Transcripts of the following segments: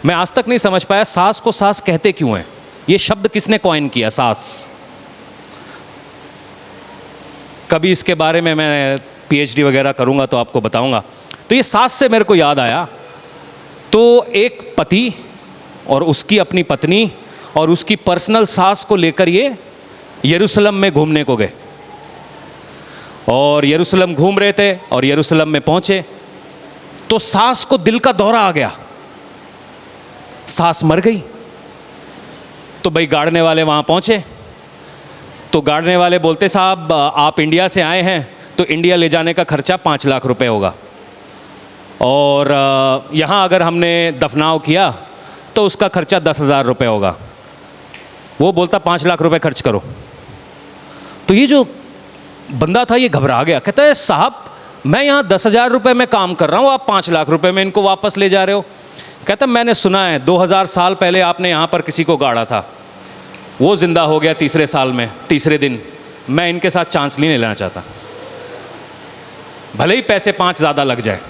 मैं आज तक नहीं समझ पाया सास को सास कहते क्यों हैं, ये शब्द किसने कॉइन किया सास। कभी इसके बारे में मैं पीएचडी वगैरह करूंगा तो आपको बताऊंगा। तो ये सास से मेरे को याद आया, तो एक पति और उसकी अपनी पत्नी और उसकी पर्सनल सास को लेकर ये यरूशलेम में घूमने को गए, और यरूशलेम घूम रहे थे और यरूशलेम में पहुंचे तो सास को दिल का दौरा आ गया, सास मर गई। तो भाई गाड़ने वाले वहां पहुंचे, तो गाड़ने वाले बोलते साहब आप इंडिया से आए हैं तो इंडिया ले जाने का खर्चा 5 लाख रुपए होगा, और यहाँ अगर हमने दफनाव किया तो उसका खर्चा 10,000 रुपये होगा। वो बोलता 5 लाख रुपए खर्च करो। तो ये जो बंदा था ये घबरा गया, कहता है साहब मैं यहाँ 10,000 रुपये में काम कर रहा हूँ, आप 5 लाख रुपए में इनको वापस ले जा रहे हो। कहता मैंने सुना है 2000 साल पहले आपने यहाँ पर किसी को गाड़ा था, वो जिंदा हो गया तीसरे साल में, तीसरे दिन। मैं इनके साथ चांस नहीं लेना चाहता, भले ही पैसे 5 ज़्यादा लग जाए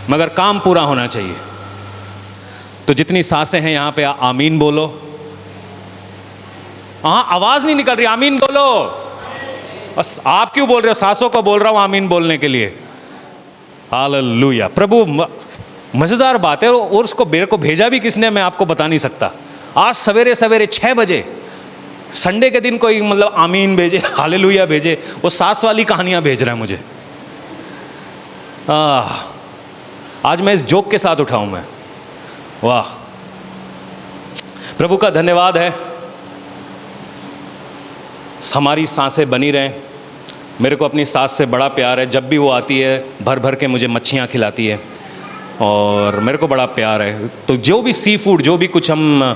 मगर काम पूरा होना चाहिए। तो जितनी सांसें हैं यहाँ पे आमीन बोलो। हाँ आवाज़ नहीं निकल रही, आमीन बोलो। बस आप क्यों बोल रहे हो, सांसों को बोल रहा हूँ आमीन बोलने के लिए। हालेलुया। प्रभु मज़ेदार बात है, और उसको मेरे को भेजा भी किसने मैं आपको बता नहीं सकता। आज सवेरे सवेरे 6 बजे संडे के दिन कोई मतलब आमीन भेजे, हालेलुया भेजे, वो सास वाली कहानियां भेज रहा है मुझे। आज मैं इस जोक के साथ उठाऊं मैं। वाह, प्रभु का धन्यवाद है, हमारी सांसें बनी रहें। मेरे को अपनी सास से बड़ा प्यार है, जब भी वो आती है भर भर के मुझे मच्छियाँ खिलाती है और मेरे को बड़ा प्यार है। तो जो भी सी फूड, जो भी कुछ हम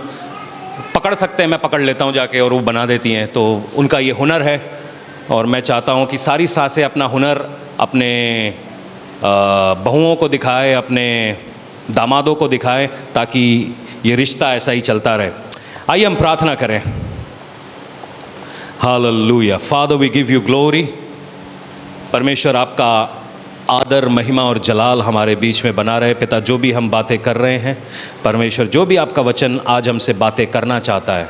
पकड़ सकते हैं मैं पकड़ लेता हूँ जाके, और वो बना देती हैं। तो उनका ये हुनर है, और मैं चाहता हूँ कि सारी सासें अपना हुनर अपने बहुओं को दिखाएं, अपने दामादों को दिखाएं, ताकि ये रिश्ता ऐसा ही चलता रहे। आइए हम प्रार्थना करें। Hallelujah. Father we give you glory. परमेश्वर आपका आदर, महिमा और जलाल हमारे बीच में बना रहे। पिता, जो भी हम बातें कर रहे हैं, परमेश्वर जो भी आपका वचन आज हमसे बातें करना चाहता है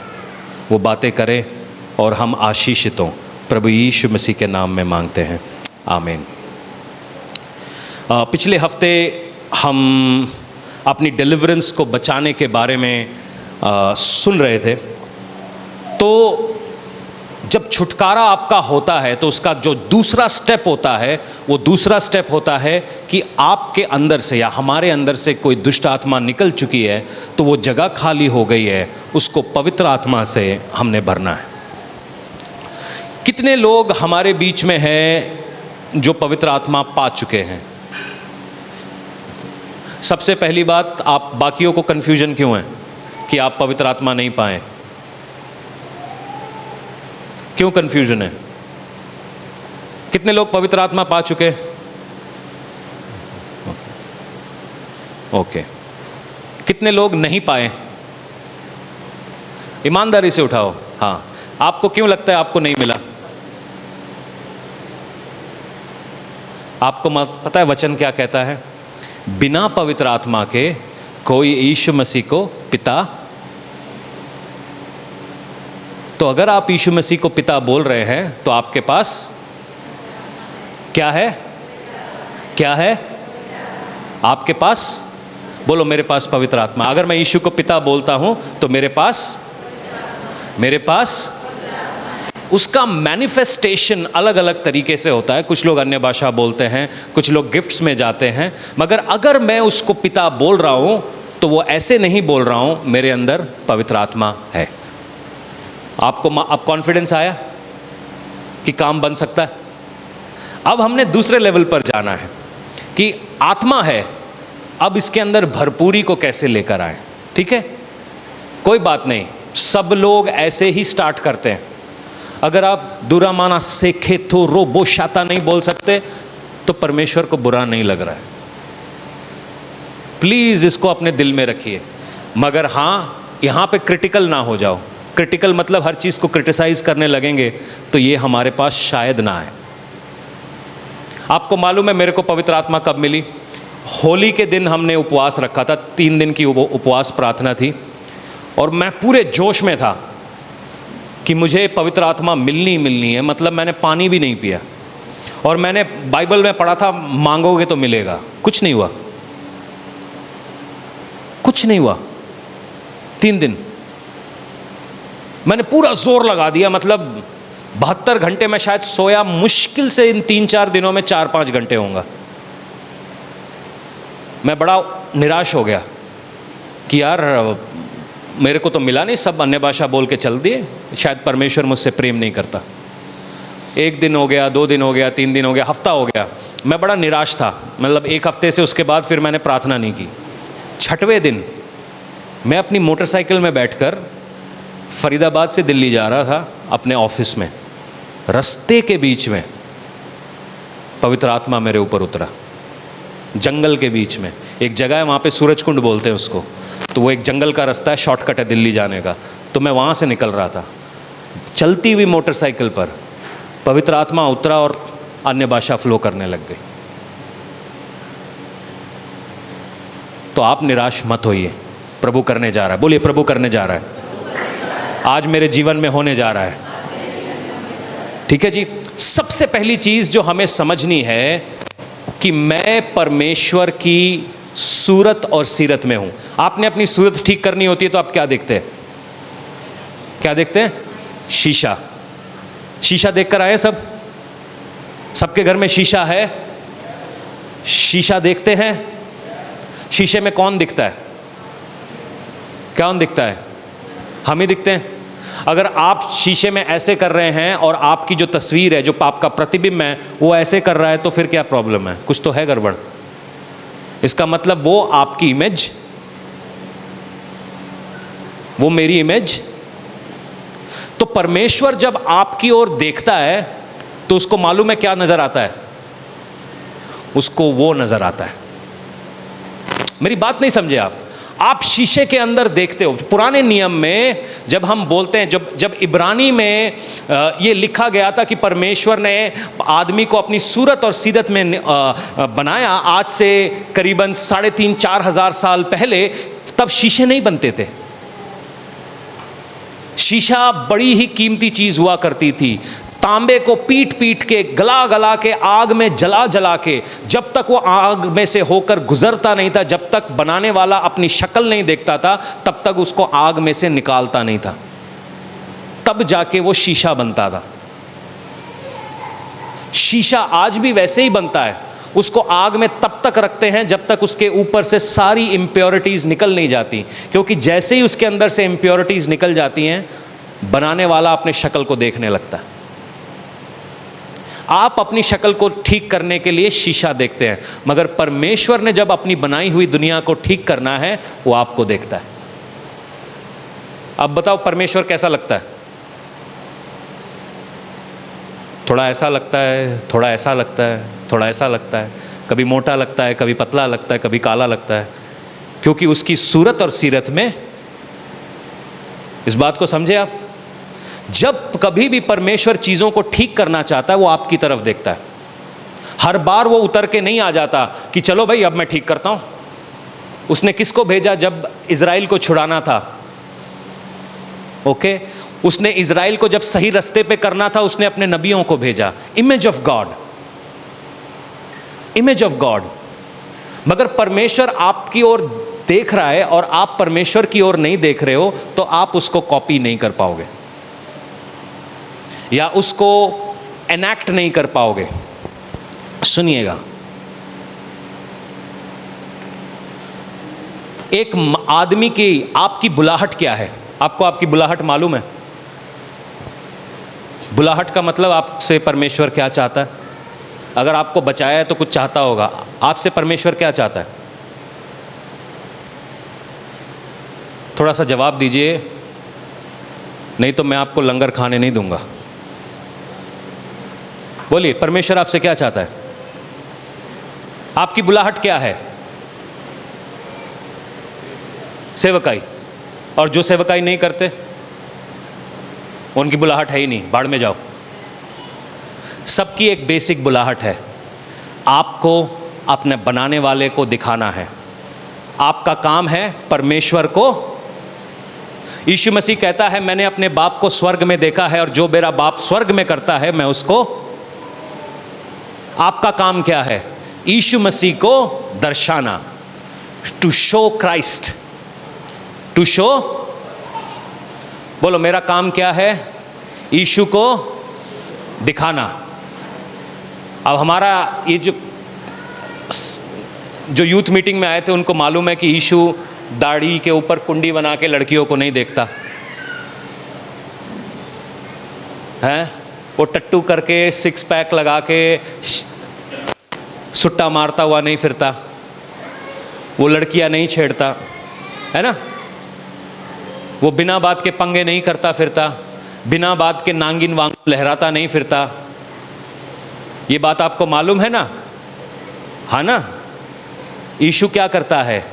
वो बातें करें और हम आशीषित हों। प्रभु यीशु मसीह के नाम में मांगते हैं, आमीन। पिछले हफ्ते हम अपनी डिलीवरेंस को बचाने के बारे में सुन रहे थे। तो जब छुटकारा आपका होता है तो उसका जो दूसरा स्टेप होता है, वो दूसरा स्टेप होता है कि आपके अंदर से या हमारे अंदर से कोई दुष्ट आत्मा निकल चुकी है, तो वो जगह खाली हो गई है, उसको पवित्र आत्मा से हमने भरना है। कितने लोग हमारे बीच में हैं जो पवित्र आत्मा पा चुके हैं? सबसे पहली बात, आप बाकियों को कन्फ्यूजन क्यों है कि आप पवित्र आत्मा नहीं पाए? क्यों कंफ्यूजन है? कितने लोग पवित्र आत्मा पा चुके? ओके। कितने लोग नहीं पाए? ईमानदारी से उठाओ। हाँ, आपको क्यों लगता है आपको नहीं मिला? आपको पता है वचन क्या कहता है? बिना पवित्र आत्मा के कोई यीशु मसीह को पिता। तो अगर आप यीशु मसीह को पिता बोल रहे हैं तो आपके पास क्या है? क्या है आपके पास? बोलो, मेरे पास पवित्र आत्मा। अगर मैं यीशु को पिता बोलता हूं तो मेरे पास उसका मैनिफेस्टेशन अलग अलग तरीके से होता है। कुछ लोग अन्य भाषा बोलते हैं, कुछ लोग गिफ्ट्स में जाते हैं, मगर अगर मैं उसको पिता बोल रहा हूं तो वो ऐसे नहीं बोल रहा हूं, मेरे अंदर पवित्र आत्मा है। आपको अब कॉन्फिडेंस आया कि काम बन सकता है? अब हमने दूसरे लेवल पर जाना है कि आत्मा है, अब इसके अंदर भरपूरी को कैसे लेकर आए। ठीक है, कोई बात नहीं, सब लोग ऐसे ही स्टार्ट करते हैं। अगर आप दुरामाना सेखे तो रोबो शाता नहीं बोल सकते तो परमेश्वर को बुरा नहीं लग रहा है। प्लीज इसको अपने दिल में रखिए। मगर हाँ, यहां पे क्रिटिकल ना हो जाओ। क्रिटिकल मतलब हर चीज को क्रिटिसाइज करने लगेंगे तो ये हमारे पास शायद ना आए। आपको मालूम है मेरे को पवित्र आत्मा कब मिली? होली के दिन हमने उपवास रखा था, 3 दिन की उपवास प्रार्थना थी, और मैं पूरे जोश में था कि मुझे पवित्र आत्मा मिलनी है। मतलब मैंने पानी भी नहीं पिया, और मैंने बाइबल में पढ़ा था मांगोगे तो मिलेगा। कुछ नहीं हुआ, कुछ नहीं हुआ। 3 दिन मैंने पूरा जोर लगा दिया, मतलब 72 घंटे में शायद सोया मुश्किल से इन 3-4 दिनों में 4-5 घंटे होंगे। मैं बड़ा निराश हो गया कि यार मेरे को तो मिला नहीं, सब अन्य भाषा बोल के चल दिए, शायद परमेश्वर मुझसे प्रेम नहीं करता। 1 दिन हो गया, 2 दिन हो गया, 3 दिन हो गया, हफ्ता हो गया, मैं बड़ा निराश था। मतलब 1 हफ्ते से उसके बाद फिर मैंने प्रार्थना नहीं की। 6वें दिन मैं अपनी मोटरसाइकिल में बैठकर फरीदाबाद से दिल्ली जा रहा था अपने ऑफिस में। रास्ते के बीच में पवित्र आत्मा मेरे ऊपर उतरा, जंगल के बीच में। एक जगह है वहाँ पे, सूरज कुंड बोलते हैं उसको, तो वो एक जंगल का रास्ता है, शॉर्टकट है दिल्ली जाने का। तो मैं वहाँ से निकल रहा था, चलती हुई मोटरसाइकिल पर पवित्र आत्मा उतरा और अन्य भाषा फ्लो करने लग गई। तो आप निराश मत होइए, प्रभु करने जा रहा है। बोलिए, प्रभु करने जा रहा है, आज मेरे जीवन में होने जा रहा है। ठीक है जी। सबसे पहली चीज जो हमें समझनी है कि मैं परमेश्वर की सूरत और सीरत में हूं। आपने अपनी सूरत ठीक करनी होती है तो आप क्या देखते हैं? क्या देखते हैं? शीशा। शीशा देखकर आए सब? सबके घर में शीशा है? शीशा देखते हैं? शीशे में कौन दिखता है? कौन दिखता है? हम ही दिखते हैं। अगर आप शीशे में ऐसे कर रहे हैं और आपकी जो तस्वीर है, जो आपका प्रतिबिंब है, वो ऐसे कर रहा है, तो फिर क्या प्रॉब्लम है? कुछ तो है गड़बड़। इसका मतलब वो आपकी इमेज, वो मेरी इमेज। तो परमेश्वर जब आपकी ओर देखता है तो उसको मालूम है क्या नजर आता है? उसको वो नजर आता है। मेरी बात नहीं समझे आप शीशे के अंदर देखते हो। पुराने नियम में जब हम बोलते हैं, जब इब्रानी में ये लिखा गया था कि परमेश्वर ने आदमी को अपनी सूरत और सीरत में बनाया, आज से करीबन 3,500-4 हजार साल पहले, तब शीशे नहीं बनते थे। शीशा बड़ी ही कीमती चीज हुआ करती थी। तांबे को पीट पीट के, गला गला के, आग में जला जला के, जब तक वो आग में से होकर गुजरता नहीं था, जब तक बनाने वाला अपनी शक्ल नहीं देखता था, तब तक उसको आग में से निकालता नहीं था, तब जाके वो शीशा बनता था। शीशा आज भी वैसे ही बनता है। उसको आग में तब तक रखते हैं जब तक उसके ऊपर से सारी इम्प्योरिटीज निकल नहीं जाती, क्योंकि जैसे ही उसके अंदर से इम्प्योरिटीज निकल जाती हैं, बनाने वाला अपने शक्ल को देखने लगता है। आप अपनी शक्ल को ठीक करने के लिए शीशा देखते हैं, मगर परमेश्वर ने जब अपनी बनाई हुई दुनिया को ठीक करना है, वो आपको देखता है। अब बताओ परमेश्वर कैसा लगता है? थोड़ा ऐसा लगता है, थोड़ा ऐसा लगता है, थोड़ा ऐसा लगता है, कभी मोटा लगता है, कभी पतला लगता है, कभी काला लगता है, क्योंकि उसकी सूरत और सीरत में। इस बात को समझे आप? जब कभी भी परमेश्वर चीजों को ठीक करना चाहता है, वो आपकी तरफ देखता है। हर बार वो उतर के नहीं आ जाता कि चलो भाई अब मैं ठीक करता हूं। उसने किसको भेजा जब इजराइल को छुड़ाना था? ओके, उसने इजराइल को जब सही रास्ते पे करना था, उसने अपने नबियों को भेजा। Image of God, image of God. मगर परमेश्वर आपकी ओर देख रहा है और आप परमेश्वर की ओर नहीं देख रहे हो, तो आप उसको कॉपी नहीं कर पाओगे या उसको एनैक्ट नहीं कर पाओगे। सुनिएगा, एक आदमी की आपकी बुलाहट क्या है? आपको आपकी बुलाहट मालूम है? बुलाहट का मतलब आपसे परमेश्वर क्या चाहता है? अगर आपको बचाया है तो कुछ चाहता होगा। आपसे परमेश्वर क्या चाहता है? थोड़ा सा जवाब दीजिए, नहीं तो मैं आपको लंगर खाने नहीं दूंगा। बोलिए, परमेश्वर आपसे क्या चाहता है? आपकी बुलाहट क्या है? सेवकाई। और जो सेवकाई नहीं करते, उनकी बुलाहट है ही नहीं, बाढ़ में जाओ। सबकी एक बेसिक बुलाहट है, आपको अपने बनाने वाले को दिखाना है। आपका काम है परमेश्वर को। यीशु मसीह कहता है मैंने अपने बाप को स्वर्ग में देखा है और जो मेरा बाप स्वर्ग में करता है मैं उसको। आपका काम क्या है? यीशु मसीह को दर्शाना, to show Christ, to show. बोलो मेरा काम क्या है? यीशु को दिखाना। अब हमारा ये जो यूथ मीटिंग में आए थे उनको मालूम है कि यीशु दाढ़ी के ऊपर कुंडी बना के लड़कियों को नहीं देखता है, वो टट्टू करके सिक्स पैक लगा के सुट्टा मारता हुआ नहीं फिरता, वो लड़कियां नहीं छेड़ता है ना, वो बिना बात के पंगे नहीं करता फिरता, बिना बात के नांगिन वांग लहराता नहीं फिरता। ये बात आपको मालूम है ना? हाँ ना? यीशु क्या करता है?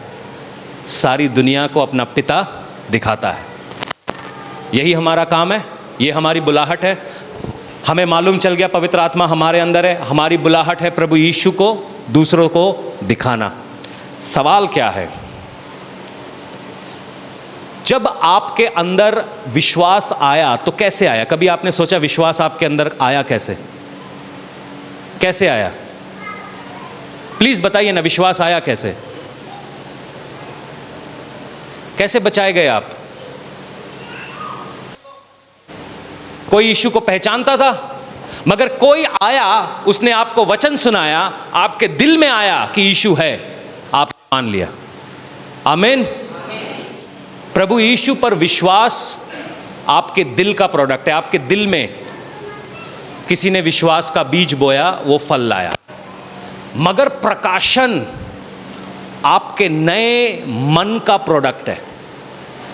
सारी दुनिया को अपना पिता दिखाता है। यही हमारा काम है, ये हमारी बुलाहट है। हमें मालूम चल गया पवित्र आत्मा हमारे अंदर है, हमारी बुलाहट है प्रभु यीशु को दूसरों को दिखाना। सवाल क्या है? जब आपके अंदर विश्वास आया तो कैसे आया? कभी आपने सोचा विश्वास आपके अंदर आया कैसे? कैसे आया? प्लीज बताइए ना, विश्वास आया कैसे? कैसे बचाए गए आप? कोई यीशु को पहचानता था, मगर कोई आया, उसने आपको वचन सुनाया, आपके दिल में आया कि यीशु है, आप मान लिया। आमीन। प्रभु यीशु पर विश्वास आपके दिल का प्रोडक्ट है। आपके दिल में किसी ने विश्वास का बीज बोया, वो फल लाया। मगर प्रकाशन आपके नए मन का प्रोडक्ट है।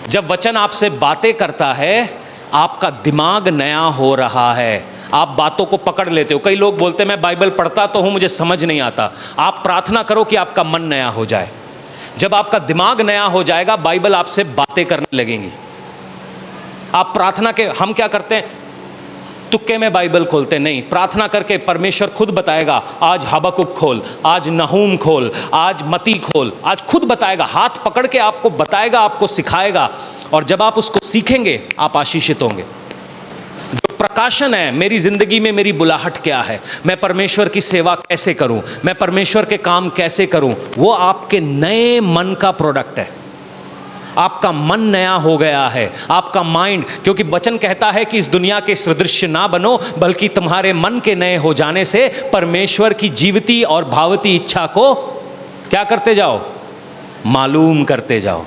जब वचन आपसे बातें करता है, आपका दिमाग नया हो रहा है, आप बातों को पकड़ लेते हो। कई लोग बोलते हैं मैं बाइबल पढ़ता तो हूं, मुझे समझ नहीं आता। आप प्रार्थना करो कि आपका मन नया हो जाए। जब आपका दिमाग नया हो जाएगा, बाइबल आपसे बातें करने लगेंगी। आप प्रार्थना के, हम क्या करते हैं, तुक्के में बाइबल खोलते नहीं, प्रार्थना करके परमेश्वर खुद बताएगा। आज हबक्कुक खोल, आज नहूम खोल, आज मती खोल, आज खुद बताएगा, हाथ पकड़ के आपको बताएगा, आपको सिखाएगा। और जब आप उसको सीखेंगे, आप आशीषित होंगे। जो प्रकाशन है मेरी जिंदगी में, मेरी बुलाहट क्या है, मैं परमेश्वर की सेवा कैसे करूं, मैं परमेश्वर के काम कैसे करूं, वो आपके नए मन का प्रोडक्ट है। आपका मन नया हो गया है, आपका माइंड, क्योंकि वचन कहता है कि इस दुनिया के सदृश्य ना बनो, बल्कि तुम्हारे मन के नए हो जाने से परमेश्वर की जीवती और भावती इच्छा को क्या करते जाओ? मालूम करते जाओ।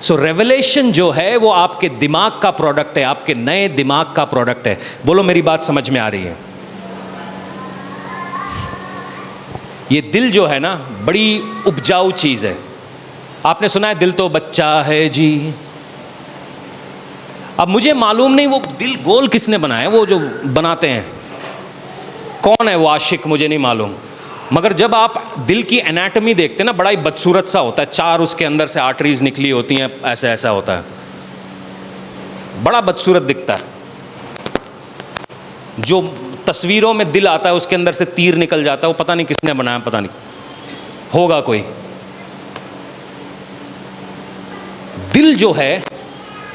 सो रेवलेशन जो है वो आपके दिमाग का प्रोडक्ट है, आपके नए दिमाग का प्रोडक्ट है। बोलो मेरी बात समझ में आ रही है? ये दिल जो है ना, बड़ी उपजाऊ चीज है। आपने सुना है दिल तो बच्चा है जी। अब मुझे मालूम नहीं वो दिल गोल किसने बनाया, वो जो बनाते हैं कौन है वो आशिक, मुझे नहीं मालूम। मगर जब आप दिल की एनाटॉमी देखते हैं ना, बड़ा ही बदसूरत सा होता है। चार उसके अंदर से आर्टरीज निकली होती हैं, ऐसा ऐसा होता है, बड़ा बदसूरत दिखता है। जो तस्वीरों में दिल आता है उसके अंदर से तीर निकल जाता है, वो पता नहीं किसने बनाया, पता नहीं, होगा कोई। दिल जो है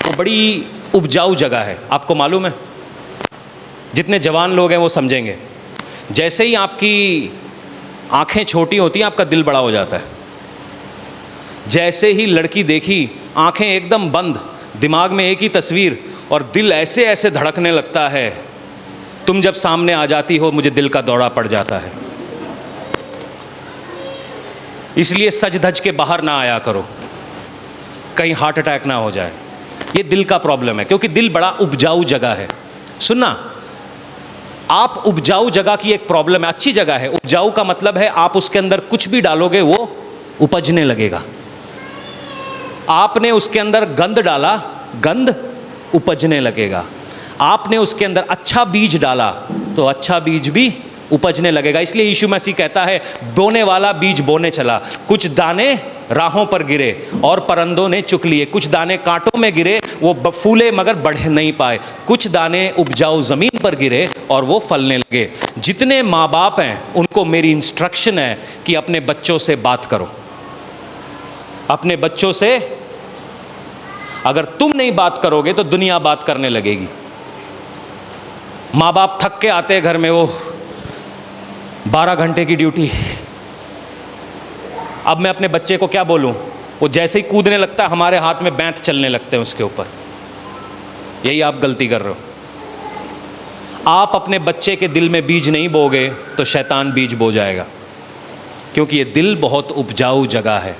वो बड़ी उपजाऊ जगह है, आपको मालूम है। जितने जवान लोग हैं वो समझेंगे। जैसे ही आपकी आंखें छोटी होती हैं, आपका दिल बड़ा हो जाता है। जैसे ही लड़की देखी, आंखें एकदम बंद, दिमाग में एक ही तस्वीर, और दिल ऐसे ऐसे धड़कने लगता है। तुम जब सामने आ जाती हो, मुझे दिल का दौरा पड़ जाता है। इसलिए सज धज के बाहर ना आया करो, कहीं हार्ट अटैक ना हो जाए। ये दिल का प्रॉब्लम है, क्योंकि दिल बड़ा उपजाऊ जगह है। सुनना, आप उपजाऊ जगह की एक प्रॉब्लम है। अच्छी जगह है, उपजाऊ का मतलब है आप उसके अंदर कुछ भी डालोगे वो उपजने लगेगा। आपने उसके अंदर गंद डाला, गंद उपजने लगेगा। आपने उसके अंदर अच्छा बीज डाला तो अच्छा बीज भी उपजने लगेगा। इसलिए यीशु मसीह कहता है, बोने वाला बीज बोने चला, कुछ दाने राहों पर गिरे और परिंदों ने चुग लिए, कुछ दाने कांटों में गिरे, वो फूले मगर बढ़ नहीं पाए, कुछ दाने उपजाऊ ज़मीन पर गिरे और वो फलने लगे। जितने माँ बाप हैं उनको मेरी इंस्ट्रक्शन है कि अपने बच्चों से बात करो, अपने बच्चों से। अगर तुम नहीं बात करोगे तो दुनिया बात करने लगेगी। माँ बाप थक के आते हैं घर में, वो 12 घंटे की ड्यूटी, अब मैं अपने बच्चे को क्या बोलूं? वो जैसे ही कूदने लगता है हमारे हाथ में बैंत चलने लगते हैं उसके ऊपर। यही आप गलती कर रहे हो। आप अपने बच्चे के दिल में बीज नहीं बोगे तो शैतान बीज बो जाएगा, क्योंकि ये दिल बहुत उपजाऊ जगह है।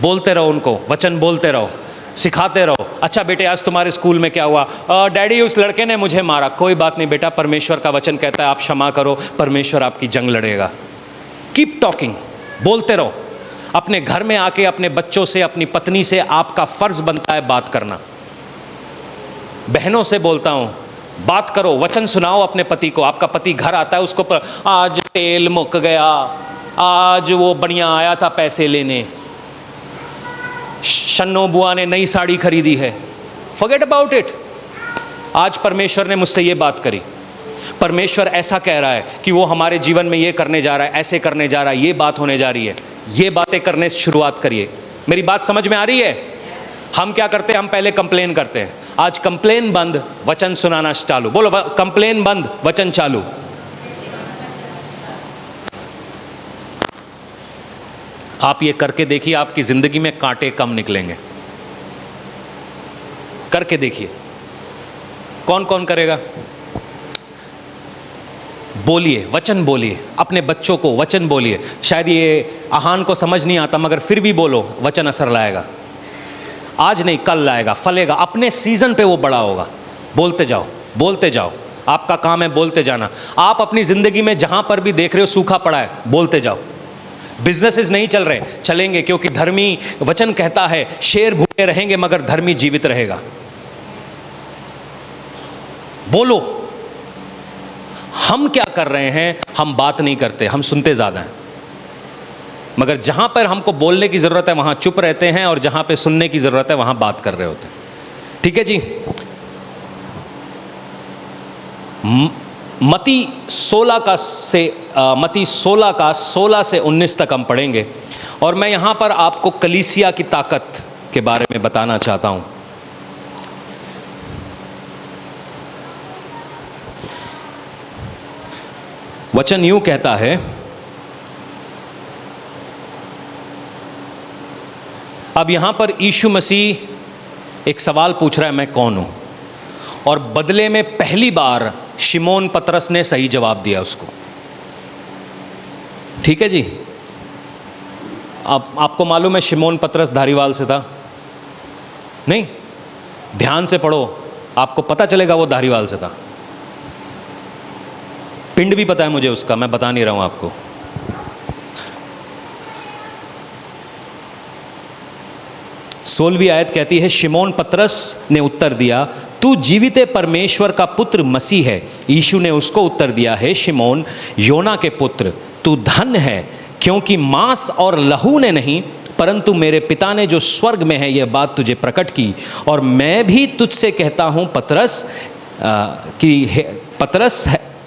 बोलते रहो उनको, वचन बोलते रहो, सिखाते रहो। अच्छा बेटे, आज तुम्हारे स्कूल में क्या हुआ? डैडी उस लड़के ने मुझे मारा। कोई बात नहीं बेटा, परमेश्वर का वचन कहता है आप क्षमा करो, परमेश्वर आपकी जंग लड़ेगा। कीप टॉकिंग, बोलते रहो। अपने घर में आके अपने बच्चों से, अपनी पत्नी से आपका फर्ज बनता है बात करना। बहनों से बोलता हूं, बात करो, वचन सुनाओ अपने पति को। आपका पति घर आता है, उसको आज तेल मुक गया, आज वो बढ़िया आया था पैसे लेने, शन्नो बुआ ने नई साड़ी खरीदी है, फॉरगेट अबाउट इट। आज परमेश्वर ने मुझसे ये बात करी, परमेश्वर ऐसा कह रहा है कि वो हमारे जीवन में ये करने जा रहा है, ऐसे करने जा रहा है, ये बात होने जा रही है। ये बातें करने से शुरुआत करिए। मेरी बात समझ में आ रही है? हम क्या करते हैं? हम पहले कंप्लेन करते हैं। आज कंप्लेन बंद, वचन सुनाना चालू। बोलो, कंप्लेन बंद, वचन चालू। आप ये करके देखिए, आपकी जिंदगी में कांटे कम निकलेंगे। करके देखिए। कौन कौन करेगा? बोलिए, वचन बोलिए, अपने बच्चों को वचन बोलिए। शायद ये आहान को समझ नहीं आता, मगर फिर भी बोलो, वचन असर लाएगा। आज नहीं, कल लाएगा, फलेगा, अपने सीजन पे वो बड़ा होगा। बोलते जाओ, बोलते जाओ। आपका काम है बोलते जाना। आप अपनी जिंदगी में जहां पर भी देख रहे हो सूखा पड़ा है, बोलते जाओ। बिजनेसेस नहीं चल रहे, चलेंगे, क्योंकि धर्मी वचन कहता है शेर भूखे रहेंगे मगर धर्मी जीवित रहेगा। बोलो। हम क्या कर रहे हैं? हम बात नहीं करते, हम सुनते ज्यादा हैं। मगर जहां पर हमको बोलने की जरूरत है वहां चुप रहते हैं, और जहां पे सुनने की जरूरत है वहां बात कर रहे होते हैं। ठीक है जी। मती 16 का 16 से 19 तक हम पढ़ेंगे, और मैं यहां पर आपको कलीसिया की ताकत के बारे में बताना चाहता हूं। वचन यूं कहता है, अब यहां पर यीशु मसीह एक सवाल पूछ रहा है, मैं कौन हूं? और बदले में पहली बार शिमोन पतरस ने सही जवाब दिया उसको। ठीक है जी। अब आपको मालूम है शिमोन पतरस धारीवाल से था? नहीं? ध्यान से पढ़ो, आपको पता चलेगा वो धारीवाल से था। पिंड भी पता है मुझे उसका, मैं बता नहीं रहा हूं आपको। सोलहवीं आयत कहती है, शिमोन पतरस ने उत्तर दिया, तू जीवित परमेश्वर का पुत्र मसीह है। यीशु ने उसको उत्तर दिया है, शिमोन योना के पुत्र, तू धन्य है, क्योंकि मांस और लहू ने नहीं, परंतु मेरे पिता ने जो स्वर्ग में है यह बात तुझे प्रकट की। और मैं भी तुझसे कहता हूँ पतरस पतरस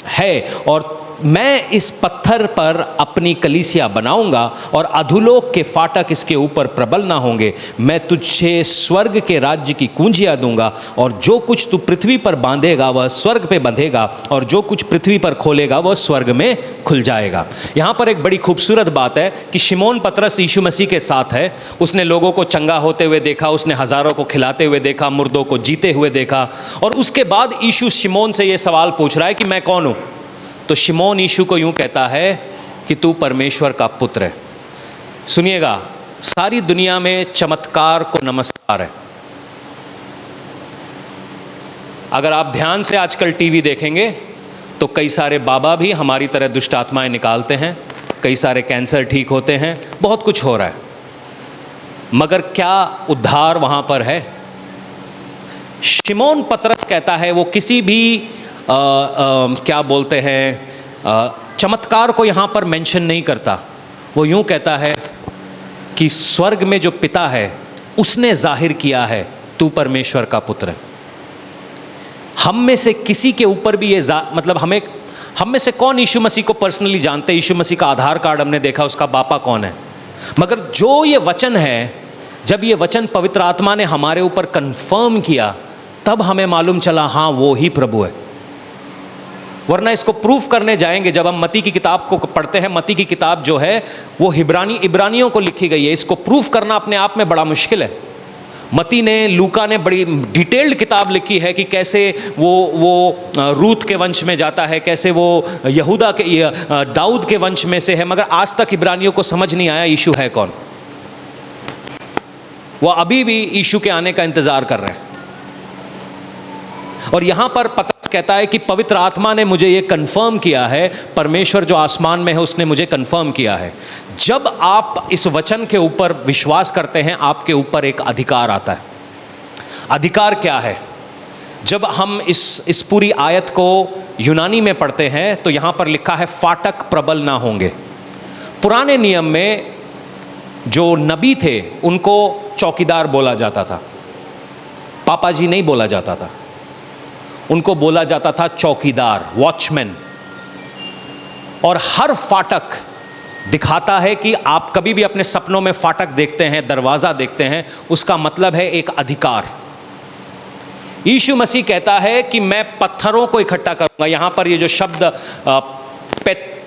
है, और मैं इस पत्थर पर अपनी कलीसिया बनाऊंगा, और अधोलोक के फाटक इसके ऊपर प्रबल ना होंगे। मैं तुझे स्वर्ग के राज्य की कुंजियां दूंगा, और जो कुछ तू पृथ्वी पर बांधेगा वह स्वर्ग पे बंधेगा, और जो कुछ पृथ्वी पर खोलेगा वह स्वर्ग में खुल जाएगा। यहाँ पर एक बड़ी खूबसूरत बात है कि शिमोन पतरस यीशु मसीह के साथ है। उसने लोगों को चंगा होते हुए देखा, उसने हजारों को खिलाते हुए देखा, मुर्दों को जीते हुए देखा, और उसके बाद यीशु शिमोन से ये सवाल पूछ रहा है कि मैं कौन हूँ? तो शिमोन यीशु को यूं कहता है कि तू परमेश्वर का पुत्र है। सुनिएगा, सारी दुनिया में चमत्कार को नमस्कार है। अगर आप ध्यान से आजकल टीवी देखेंगे तो कई सारे बाबा भी हमारी तरह दुष्ट आत्माएं निकालते हैं, कई सारे कैंसर ठीक होते हैं, बहुत कुछ हो रहा है, मगर क्या उद्धार वहां पर है? शिमोन पतरस कहता है वो किसी भी क्या बोलते हैं चमत्कार को यहां पर मेंशन नहीं करता, वो यूं कहता है कि स्वर्ग में जो पिता है उसने जाहिर किया है तू परमेश्वर का पुत्र है। हम में से किसी के ऊपर भी ये मतलब हम में से कौन यीशु मसीह को पर्सनली जानते हैं? यीशु मसीह का आधार कार्ड हमने देखा, उसका बापा कौन है? मगर जो ये वचन है, जब ये वचन पवित्र आत्मा ने हमारे ऊपर कंफर्म किया, तब हमें मालूम चला हाँ वो ही प्रभु है। वरना इसको प्रूफ करने जाएंगे जब हम मत्ती की किताब को पढ़ते हैं। मत्ती की किताब जो है वो इब्रानियों को लिखी गई है। इसको प्रूफ करना अपने आप में बड़ा मुश्किल है। मत्ती ने, लूका ने बड़ी डिटेल्ड किताब लिखी है कि कैसे वो रूत के वंश में जाता है, कैसे वो यहूदा के दाऊद के वंश में से है। मगर आज तक इब्रानियों को समझ नहीं आया यीशु है कौन। वो अभी भी यीशु के आने का इंतजार कर रहे हैं। और यहां पर पतरस कहता है कि पवित्र आत्मा ने मुझे ये कंफर्म किया है, परमेश्वर जो आसमान में है उसने मुझे कंफर्म किया है। जब आप इस वचन के ऊपर विश्वास करते हैं, आपके ऊपर एक अधिकार आता है। अधिकार क्या है? जब हम इस पूरी आयत को यूनानी में पढ़ते हैं तो यहां पर लिखा है फाटक प्रबल ना होंगे। पुराने नियम में जो नबी थे उनको चौकीदार बोला जाता था, पापा जी नहीं बोला जाता था, उनको बोला जाता था चौकीदार, वॉचमैन। और हर फाटक दिखाता है कि आप कभी भी अपने सपनों में फाटक देखते हैं, दरवाज़ा देखते हैं, उसका मतलब है एक अधिकार। यीशु मसीह कहता है कि मैं पत्थरों को इकट्ठा करूंगा। यहां पर ये जो शब्द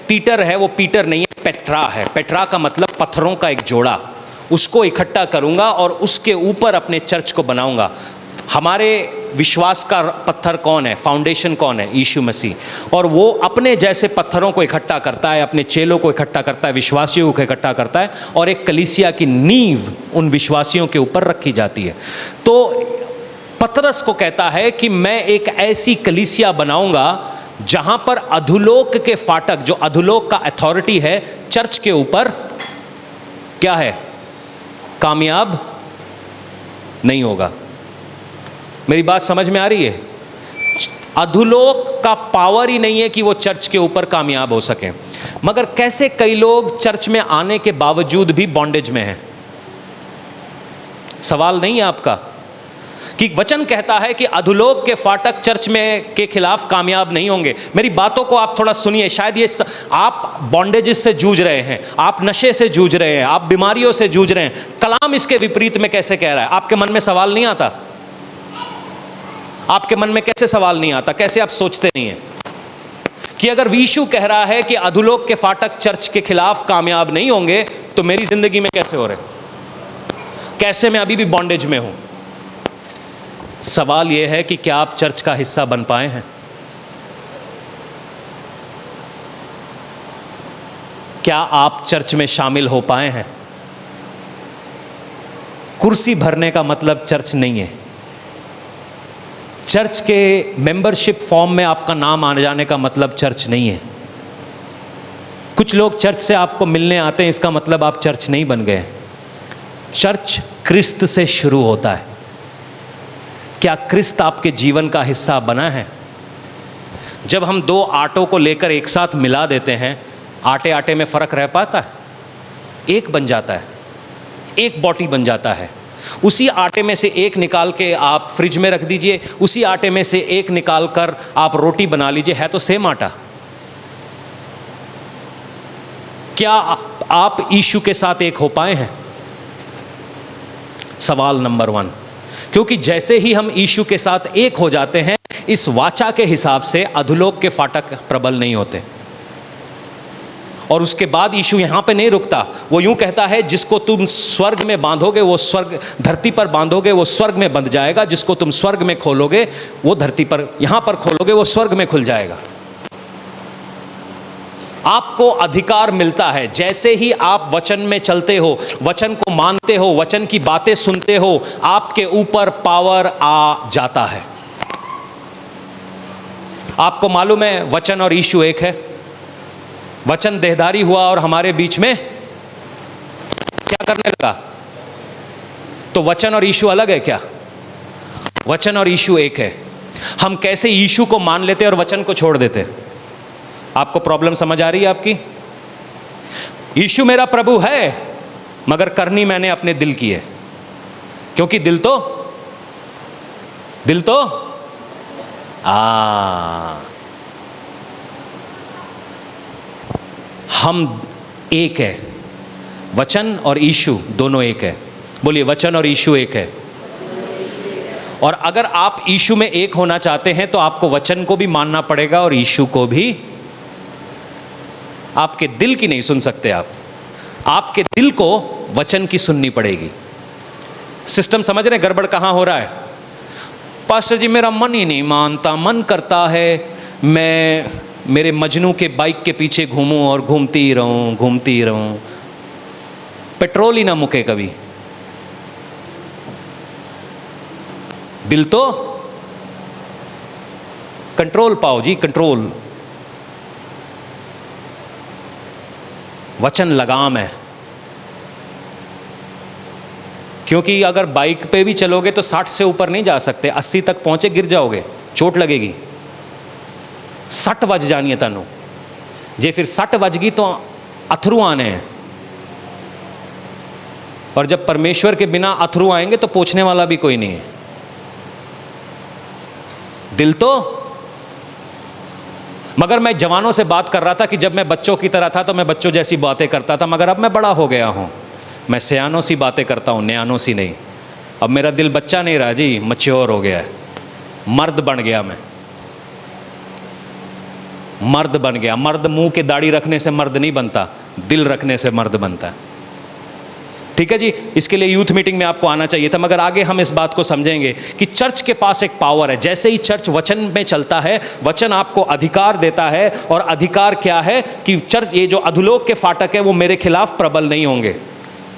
पीटर है, वो पीटर नहीं है, पेट्रा है। पेट्रा का मतलब पत्थरों का एक जोड़ा, उसको इकट्ठा करूंगा और उसके ऊपर अपने चर्च को बनाऊंगा। हमारे विश्वास का पत्थर कौन है? फाउंडेशन कौन है? यीशु मसीह। और वो अपने जैसे पत्थरों को इकट्ठा करता है, अपने चेलों को इकट्ठा करता है, विश्वासियों को इकट्ठा करता है, और एक कलीसिया की नींव उन विश्वासियों के ऊपर रखी जाती है। तो पतरस को कहता है कि मैं एक ऐसी कलीसिया बनाऊंगा जहां पर अधोलोक के फाटक, जो अधोलोक का अथॉरिटी है चर्च के ऊपर, क्या है? कामयाब नहीं होगा। मेरी बात समझ में आ रही है? अधोलोक का पावर ही नहीं है कि वो चर्च के ऊपर कामयाब हो सके। मगर कैसे कई लोग चर्च में आने के बावजूद भी बॉन्डेज में हैं? सवाल नहीं है आपका कि वचन कहता है कि अधोलोक के फाटक चर्च में के खिलाफ कामयाब नहीं होंगे। मेरी बातों को आप थोड़ा सुनिए। शायद ये आप बॉन्डेजेस से जूझ रहे हैं, आप नशे से जूझ रहे हैं, आप बीमारियों से जूझ रहे हैं। कलाम इसके विपरीत में कैसे कह रहा है? आपके मन में सवाल नहीं आता? आपके मन में कैसे सवाल नहीं आता? कैसे आप सोचते नहीं हैं कि अगर यीशु कह रहा है कि अधोलोक के फाटक चर्च के खिलाफ कामयाब नहीं होंगे, तो मेरी जिंदगी में कैसे हो रहे? कैसे मैं अभी भी बॉन्डेज में हूं? सवाल यह है कि क्या आप चर्च का हिस्सा बन पाए हैं? क्या आप चर्च में शामिल हो पाए हैं? कुर्सी भरने का मतलब चर्च नहीं है। चर्च के मेंबरशिप फॉर्म में आपका नाम आ जाने का मतलब चर्च नहीं है। कुछ लोग चर्च से आपको मिलने आते हैं, इसका मतलब आप चर्च नहीं बन गए। चर्च क्रिस्त से शुरू होता है। क्या क्रिस्त आपके जीवन का हिस्सा बना है? जब हम दो आटों को लेकर एक साथ मिला देते हैं, आटे आटे में फ़र्क रह पाता है? एक बन जाता है, एक बॉटी बन जाता है। उसी आटे में से एक निकाल के आप फ्रिज में रख दीजिए, उसी आटे में से एक निकाल कर आप रोटी बना लीजिए, है तो सेम आटा। क्या आप यीशु के साथ एक हो पाए हैं? सवाल नंबर 1। क्योंकि जैसे ही हम यीशु के साथ एक हो जाते हैं, इस वाचा के हिसाब से अधोलोक के फाटक प्रबल नहीं होते। और उसके बाद यीशु यहाँ पे नहीं रुकता। वो यूँ कहता है, जिसको तुम स्वर्ग में बांधोगे वो स्वर्ग, धरती पर बांधोगे वो स्वर्ग में बंध जाएगा। जिसको तुम स्वर्ग में खोलोगे वो धरती पर, यहाँ पर खोलोगे वो स्वर्ग में खुल जाएगा। आपको अधिकार मिलता है। जैसे ही आप वचन में चलते हो, वचन को मानते हो, वचन की बातें सुनते हो, आपके ऊपर पावर आ जाता है। आपको मालूम है वचन और यीशु एक है। वचन देहधारी हुआ और हमारे बीच में क्या करने लगा? तो वचन और यीशु अलग है क्या? वचन और यीशु एक है। हम कैसे यीशु को मान लेते और वचन को छोड़ देते? आपको प्रॉब्लम समझ आ रही है आपकी? यीशु मेरा प्रभु है, मगर करनी मैंने अपने दिल की है, क्योंकि दिल तो हम एक है। वचन और यीशु दोनों एक है। बोलिए, वचन और यीशु एक है। और अगर आप यीशु में एक होना चाहते हैं तो आपको वचन को भी मानना पड़ेगा और यीशु को भी। आपके दिल की नहीं सुन सकते आप, आपके दिल को वचन की सुननी पड़ेगी। सिस्टम समझ रहे हैं गड़बड़ कहां हो रहा है? पास्टर जी मेरा मन ही नहीं मानता, मन करता है मैं मेरे मजनू के बाइक के पीछे घूमूं और घूमती रहूं, पेट्रोल ही ना मुके कभी। दिल तो कंट्रोल पाओ जी, कंट्रोल। वचन लगाम है, क्योंकि अगर बाइक पे भी चलोगे तो 60 से ऊपर नहीं जा सकते, 80 तक पहुंचे गिर जाओगे, चोट लगेगी। 60 बज जानी है तनु जे, फिर 60 बज गई तो अथरू आने हैं। और जब परमेश्वर के बिना अथरू आएंगे तो पूछने वाला भी कोई नहीं है। दिल तो, मगर मैं जवानों से बात कर रहा था कि जब मैं बच्चों की तरह था तो मैं बच्चों जैसी बातें करता था, मगर अब मैं बड़ा हो गया हूं, मैं सयानों सी बातें करता हूं, न्यानों सी नहीं। अब मेरा दिल बच्चा नहीं रहा जी, मैच्योर हो गया है, मर्द बन गया मैं, मर्द बन गया। मर्द मुंह के दाढ़ी रखने से मर्द नहीं बनता, दिल रखने से मर्द बनता है। ठीक है जी, इसके लिए यूथ मीटिंग में आपको आना चाहिए था, मगर आगे हम इस बात को समझेंगे कि चर्च के पास एक पावर है। जैसे ही चर्च वचन में चलता है, वचन आपको अधिकार देता है। और अधिकार क्या है कि चर्च, ये जो अधोलोक के फाटक है वो मेरे खिलाफ प्रबल नहीं होंगे।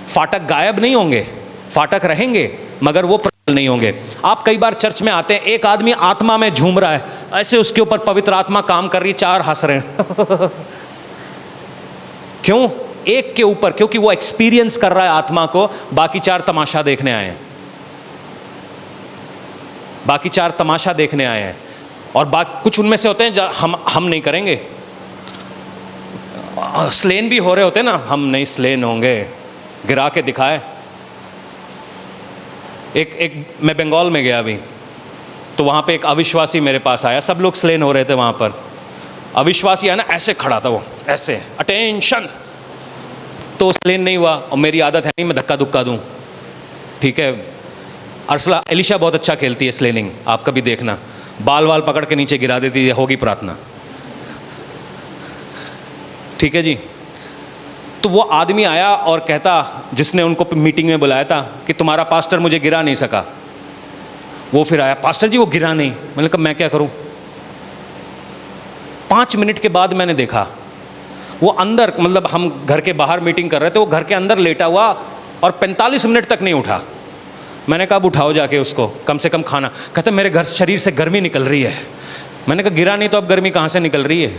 फाटक गायब नहीं होंगे, फाटक रहेंगे, मगर वो प्रबल नहीं होंगे। आप कई बार चर्च में आते हैं, एक आदमी आत्मा में झूम रहा है, ऐसे उसके ऊपर पवित्र आत्मा काम कर रही, 4 हंस रहे हैं क्यों? एक के ऊपर, क्योंकि वो एक्सपीरियंस कर रहा है आत्मा को, बाकी 4 तमाशा देखने आए हैं, बाकी 4 तमाशा देखने आए हैं। और कुछ उनमें से होते हैं हम नहीं करेंगे, स्लेन भी हो रहे होते हैं ना, हम नहीं स्लेन होंगे, गिरा के दिखाए। एक मैं बंगाल में गया अभी, तो वहाँ पे एक अविश्वासी मेरे पास आया, सब लोग स्लेन हो रहे थे वहाँ पर। अविश्वासी है ना, ऐसे खड़ा था वो, ऐसे अटेंशन, तो स्लेन नहीं हुआ। और मेरी आदत है नहीं मैं धक्का धुक्का दूँ, ठीक है। अर्सला एलिशा बहुत अच्छा खेलती है स्लेनिंग, आप कभी देखना, बाल वाल पकड़ के नीचे गिरा देती है, होगी प्रार्थना, ठीक है जी। तो वो आदमी आया और कहता, जिसने उनको मीटिंग में बुलाया था, कि तुम्हारा पास्टर मुझे गिरा नहीं सका। वो फिर आया, पास्टर जी वो गिरा नहीं। मैंने कहा मैं क्या करूं? 5 मिनट के बाद मैंने देखा वो अंदर, मतलब हम घर के बाहर मीटिंग कर रहे थे, वो घर के अंदर लेटा हुआ और 45 मिनट तक नहीं उठा। मैंने कहा अब उठाओ जाके उसको, कम से कम खाना। कहते मेरे घर शरीर से गर्मी निकल रही है। मैंने कहा गिरा नहीं तो अब गर्मी कहाँ से निकल रही है,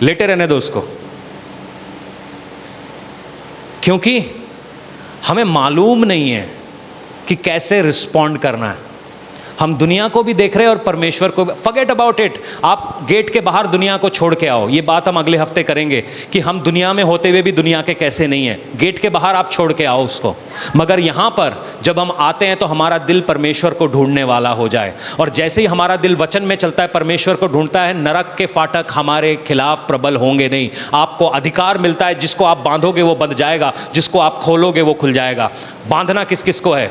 लेटे रहने दो उसको। क्योंकि हमें मालूम नहीं है कि कैसे रिस्पॉन्ड करना है। हम दुनिया को भी देख रहे हैं और परमेश्वर को भी। फॉरगेट अबाउट इट, आप गेट के बाहर दुनिया को छोड़ के आओ। ये बात हम अगले हफ्ते करेंगे कि हम दुनिया में होते हुए भी दुनिया के कैसे नहीं है। गेट के बाहर आप छोड़ के आओ उसको, मगर यहाँ पर जब हम आते हैं तो हमारा दिल परमेश्वर को ढूंढने वाला हो जाए। और जैसे ही हमारा दिल वचन में चलता है, परमेश्वर को ढूंढता है, नरक के फाटक हमारे खिलाफ प्रबल होंगे नहीं। आपको अधिकार मिलता है, जिसको आप बांधोगे वो बंध जाएगा, जिसको आप खोलोगे वो खुल जाएगा। बांधना किस किस को है?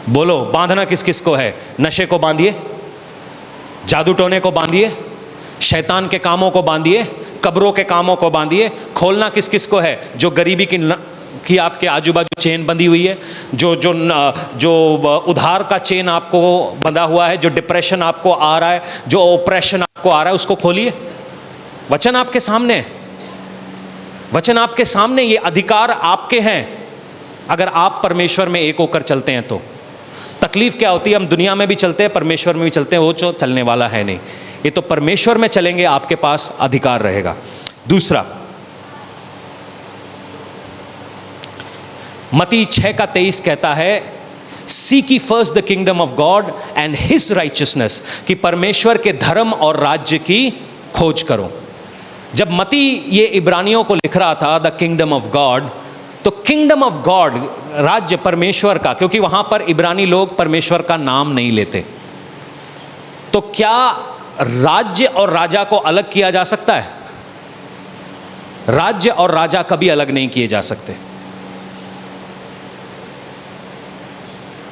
बोलो, बांधना किस किस को है? नशे को बांधिए, जादू टोने को बांधिए, शैतान के कामों को बांधिए, कब्रों के कामों को बांधिए। खोलना किस किस को है? जो गरीबी की आपके आजू बाजू चेन बंधी हुई है, जो उधार का चेन आपको बंधा हुआ है, जो डिप्रेशन आपको आ रहा है, जो ऑपरेशन आपको आ रहा है, उसको खोलिए। वचन आपके सामने, वचन आपके सामने, ये अधिकार आपके हैं अगर आप परमेश्वर में एक होकर चलते हैं तो। तकलीफ क्या होती है? हम दुनिया में भी चलते हैं, परमेश्वर में भी चलते हैं, वो जो चलने वाला है नहीं। ये तो परमेश्वर में चलेंगे, आपके पास अधिकार रहेगा। दूसरा, मत्ती 6:23 कहता है, seek ye first the kingdom of God and his righteousness, कि परमेश्वर के धर्म और राज्य की खोज करो। जब मती ये इब्रानियों को लिख रहा था द किंगडम ऑफ गॉड, तो किंगडम ऑफ गॉड राज्य परमेश्वर का, क्योंकि वहां पर इब्रानी लोग परमेश्वर का नाम नहीं लेते, तो क्या राज्य और राजा को अलग किया जा सकता है? राज्य और राजा कभी अलग नहीं किए जा सकते।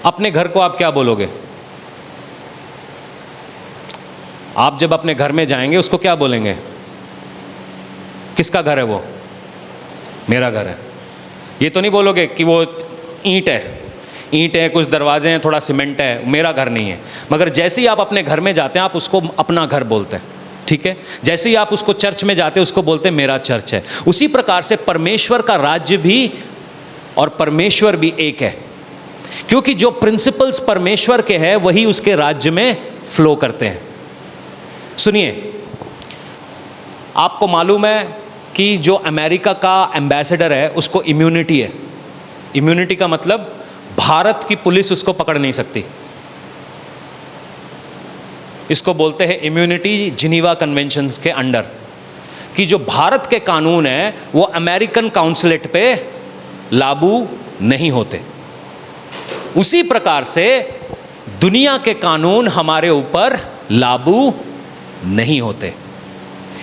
अपने घर को आप क्या बोलोगे? आप जब अपने घर में जाएंगे उसको क्या बोलेंगे? किसका घर है वो? मेरा घर है। ये तो नहीं बोलोगे कि वो ईंट है, कुछ दरवाजे हैं, थोड़ा सीमेंट है, मेरा घर नहीं है। मगर जैसे ही आप अपने घर में जाते हैं आप उसको अपना घर बोलते हैं, ठीक है? जैसे ही आप उसको चर्च में जाते हैं उसको बोलते हैं मेरा चर्च है। उसी प्रकार से परमेश्वर का राज्य भी और परमेश्वर भी एक है, क्योंकि जो प्रिंसिपल्स परमेश्वर के हैं वही उसके राज्य में फ्लो करते हैं। सुनिए, आपको मालूम है कि जो अमेरिका का एम्बेसडर है उसको इम्यूनिटी है। इम्यूनिटी का मतलब भारत की पुलिस उसको पकड़ नहीं सकती। इसको बोलते हैं इम्यूनिटी जिनीवा कन्वेंशंस के अंडर, कि जो भारत के कानून है वो अमेरिकन काउंसिलेट पे लागू नहीं होते। उसी प्रकार से दुनिया के कानून हमारे ऊपर लागू नहीं होते,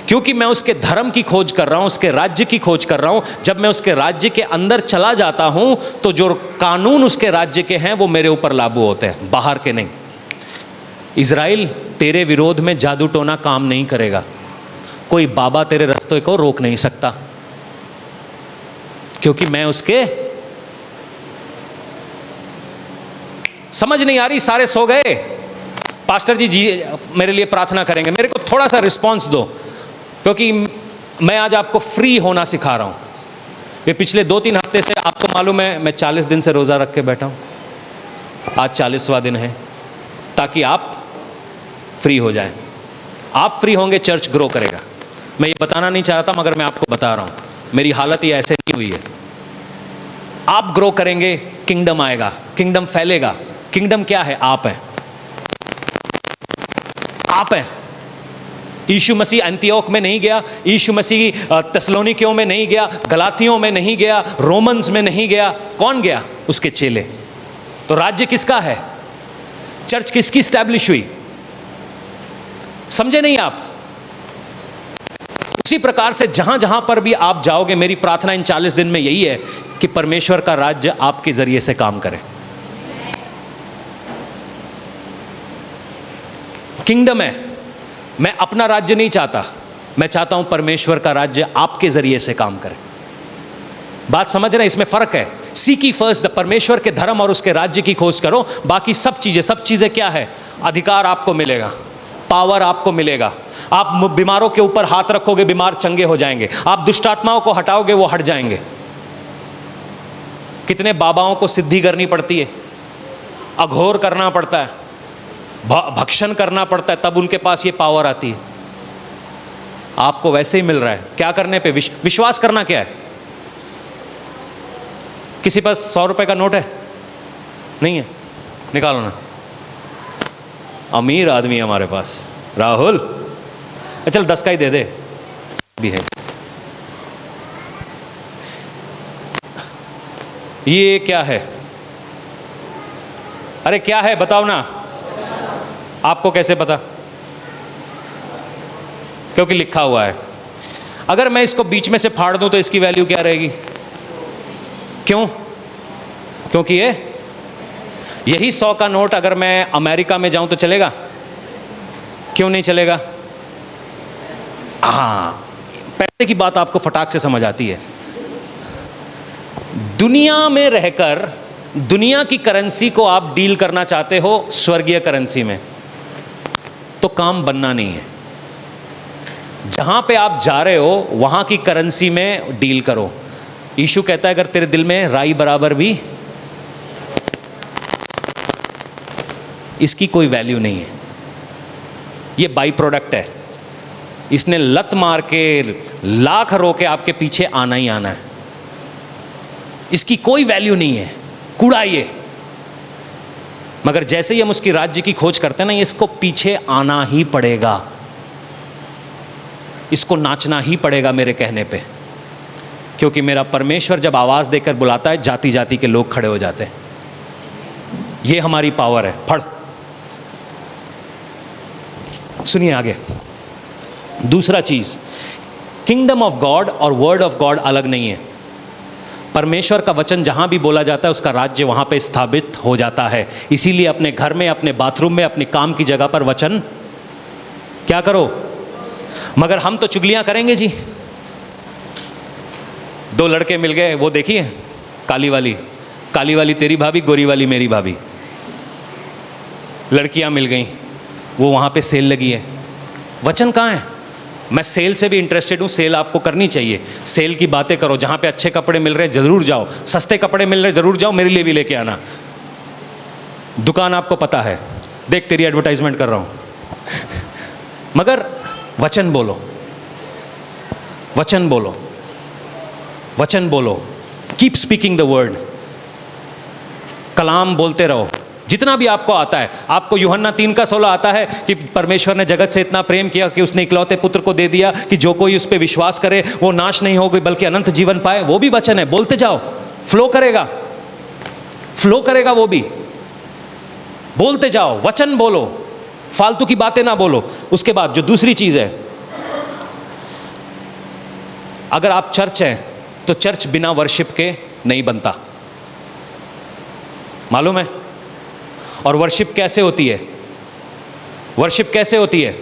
क्योंकि मैं उसके धर्म की खोज कर रहा हूं, उसके राज्य की खोज कर रहा हूं। जब मैं उसके राज्य के अंदर चला जाता हूं तो जो कानून उसके राज्य के हैं वो मेरे ऊपर लागू होते हैं, बाहर के नहीं। इज़राइल, तेरे विरोध में जादू टोना काम नहीं करेगा। कोई बाबा तेरे रास्ते को रोक नहीं सकता, क्योंकि मैं उसके। समझ नहीं आ रही? सारे सो गए? पास्टर जी मेरे लिए प्रार्थना करेंगे, मेरे को थोड़ा सा रिस्पॉन्स दो, क्योंकि मैं आज आपको फ्री होना सिखा रहा हूं। ये पिछले 2-3 हफ्ते से आपको मालूम है मैं 40 दिन से रोज़ा रख के बैठा हूं। आज 40वां दिन है, ताकि आप फ्री हो जाएं। आप फ्री होंगे, चर्च ग्रो करेगा। मैं ये बताना नहीं चाहता मगर मैं आपको बता रहा हूं, मेरी हालत ये ऐसे नहीं हुई है। आप ग्रो करेंगे, किंगडम आएगा, किंगडम फैलेगा। किंगडम क्या है? आप हैं। आप हैं। यीशु मसीह अंतियोक में नहीं गया, यीशु मसीह तसलोनिकियों में नहीं गया, गलातियों में नहीं गया, रोमन्स में नहीं गया। कौन गया? उसके चेले। तो राज्य किसका है? चर्च किसकी स्टैब्लिश हुई? समझे नहीं आप? उसी प्रकार से जहां जहां पर भी आप जाओगे, मेरी प्रार्थना इन 40 दिन में यही है कि परमेश्वर का राज्य आपके जरिए से काम करे। किंगडम है। मैं अपना राज्य नहीं चाहता, मैं चाहता हूं परमेश्वर का राज्य आपके जरिए से काम करे। बात समझ रहे हैं? इसमें फर्क है। सीक ye फर्स्ट द परमेश्वर के धर्म और उसके राज्य की खोज करो, बाकी सब चीजें क्या है? अधिकार आपको मिलेगा, पावर आपको मिलेगा। आप बीमारों के ऊपर हाथ रखोगे, बीमार चंगे हो जाएंगे। आप दुष्ट आत्माओं को हटाओगे, वो हट जाएंगे। कितने बाबाओं को सिद्धि करनी पड़ती है, अघोर करना पड़ता है, भक्षण करना पड़ता है, तब उनके पास ये पावर आती है। आपको वैसे ही मिल रहा है। क्या करने पे? विश्वास करना क्या है? किसी पास 100 रुपए का नोट है? नहीं है? निकालो ना। अमीर आदमी है हमारे पास, राहुल, चल 10 का ही दे दे भी है। ये क्या है? अरे क्या है बताओ ना। आपको कैसे पता? क्योंकि लिखा हुआ है। अगर मैं इसको बीच में से फाड़ दूं तो इसकी वैल्यू क्या रहेगी? क्यों? क्योंकि यही 100 का नोट अगर मैं अमेरिका में जाऊं तो चलेगा? क्यों नहीं चलेगा? हाँ, पैसे की बात आपको फटाक से समझ आती है। दुनिया में रहकर दुनिया की करेंसी को आप डील करना चाहते हो स्वर्गीय करेंसी में, तो काम बनना नहीं है। जहां पे आप जा रहे हो वहां की करेंसी में डील करो। यीशु कहता है अगर तेरे दिल में राई बराबर भी, इसकी कोई वैल्यू नहीं है, ये बाई प्रोडक्ट है। इसने लत मार के लाख रो के आपके पीछे आना ही आना है। इसकी कोई वैल्यू नहीं है, कूड़ा ये। मगर जैसे ही हम उसकी राज्य की खोज करते हैं ना, इसको पीछे आना ही पड़ेगा। इसको नाचना ही पड़ेगा मेरे कहने पे, क्योंकि मेरा परमेश्वर जब आवाज़ देकर बुलाता है जाति जाति के लोग खड़े हो जाते हैं। ये हमारी पावर है। फड़, सुनिए आगे। दूसरा चीज़, किंगडम ऑफ गॉड और वर्ड ऑफ गॉड अलग नहीं है। परमेश्वर का वचन जहाँ भी बोला जाता है उसका राज्य वहाँ पे स्थापित हो जाता है। इसीलिए अपने घर में, अपने बाथरूम में, अपने काम की जगह पर वचन क्या करो। मगर हम तो चुगलियाँ करेंगे जी। दो लड़के मिल गए, वो देखिए काली वाली तेरी भाभी, गोरी वाली मेरी भाभी। लड़कियाँ मिल गई, वो वहाँ पे सेल लगी है। वचन कहाँ है? मैं सेल से भी इंटरेस्टेड हूँ, सेल आपको करनी चाहिए। सेल की बातें करो, जहाँ पे अच्छे कपड़े मिल रहे हैं ज़रूर जाओ, सस्ते कपड़े मिल रहे हैं ज़रूर जाओ, मेरे लिए भी लेके आना। दुकान आपको पता है, देख तेरी एडवर्टाइजमेंट कर रहा हूँ। मगर वचन बोलो, वचन बोलो, वचन बोलो। Keep speaking the word. कलाम बोलते रहो जितना भी आपको आता है। आपको यूहन्ना 3:16 आता है कि परमेश्वर ने जगत से इतना प्रेम किया कि उसने इकलौते पुत्र को दे दिया कि जो कोई उस पर विश्वास करे वो नाश नहीं होगी बल्कि अनंत जीवन पाए। वो भी वचन है, बोलते जाओ, फ्लो करेगा, फ्लो करेगा। वो भी बोलते जाओ, वचन बोलो, फालतू की बातें ना बोलो। उसके बाद जो दूसरी चीज़ है, अगर आप चर्च हैं तो चर्च बिना वर्शिप के नहीं बनता, मालूम है? और वर्शिप कैसे होती है? वर्शिप कैसे होती है?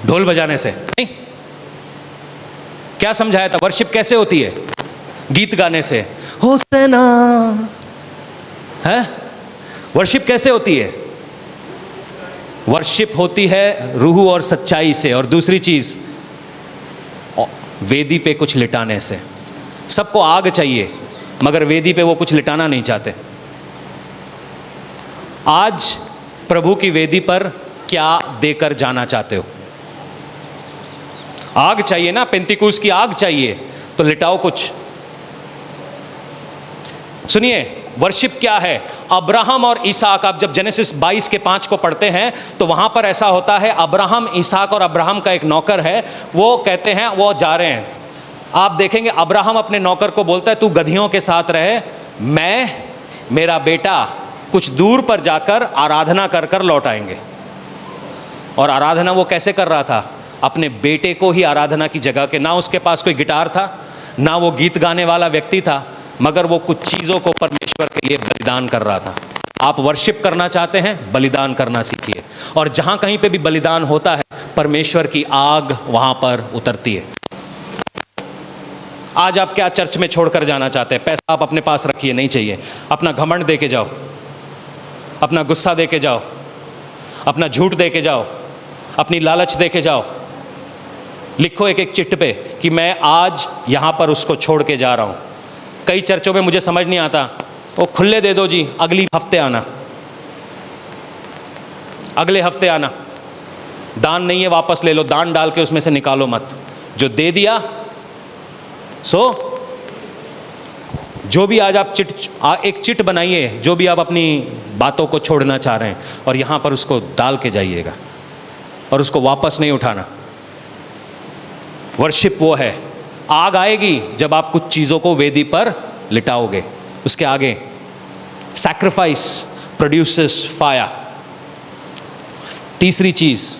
ढोल बजाने से नहीं। क्या समझाया था? वर्शिप कैसे होती है? गीत गाने से, होसेना है। वर्शिप कैसे होती है? वर्शिप होती है रूह और सच्चाई से। और दूसरी चीज, वेदी पे कुछ लिटाने से। सबको आग चाहिए मगर वेदी पे वो कुछ लिटाना नहीं चाहते। आज प्रभु की वेदी पर क्या देकर जाना चाहते हो? आग चाहिए ना, पेंतिकुस्त की आग चाहिए, तो लिटाओ कुछ। सुनिए, वर्शिप क्या है? अब्राहम और इसहाक, आप जब जेनेसिस 22:5 को पढ़ते हैं तो वहां पर ऐसा होता है, अब्राहम, इसहाक और अब्राहम का एक नौकर है, वो कहते हैं, वो जा रहे हैं। आप देखेंगे अब्राहम अपने नौकर को बोलता है, तू गधियों के साथ रहे, मैं, मेरा बेटा कुछ दूर पर जाकर आराधना कर कर लौट आएंगे। और आराधना वो कैसे कर रहा था? अपने बेटे को ही आराधना की जगह के। ना उसके पास कोई गिटार था, ना वो गीत गाने वाला व्यक्ति था, मगर वो कुछ चीज़ों को परमेश्वर के लिए बलिदान कर रहा था। आप वर्शिप करना चाहते हैं, बलिदान करना सीखिए। और जहाँ कहीं पे भी बलिदान होता है, परमेश्वर की आग वहाँ पर उतरती है। आज आप क्या चर्च में छोड़कर जाना चाहते हैं? पैसा आप अपने पास रखिए, नहीं चाहिए। अपना घमंड दे के जाओ, अपना गुस्सा दे के जाओ, अपना झूठ दे के जाओ, अपनी लालच दे के जाओ। लिखो एक एक चिट्ठ पे कि मैं आज यहाँ पर उसको छोड़ के जा रहा हूँ। कई चर्चों में मुझे समझ नहीं आता, वो खुले दे दो जी, अगली हफ्ते आना, अगले हफ्ते आना। दान नहीं है वापस ले लो, दान डाल के उसमें से निकालो मत। जो दे दिया सो, जो भी आज आप एक चिट बनाइए, जो भी आप अपनी बातों को छोड़ना चाह रहे हैं, और यहाँ पर उसको डाल के जाइएगा और उसको वापस नहीं उठाना। वर्शिप वो है, आग आएगी जब आप कुछ चीज़ों को वेदी पर लिटाओगे। उसके आगे, सैक्रिफाइस प्रोड्यूसेस फायर। तीसरी चीज़,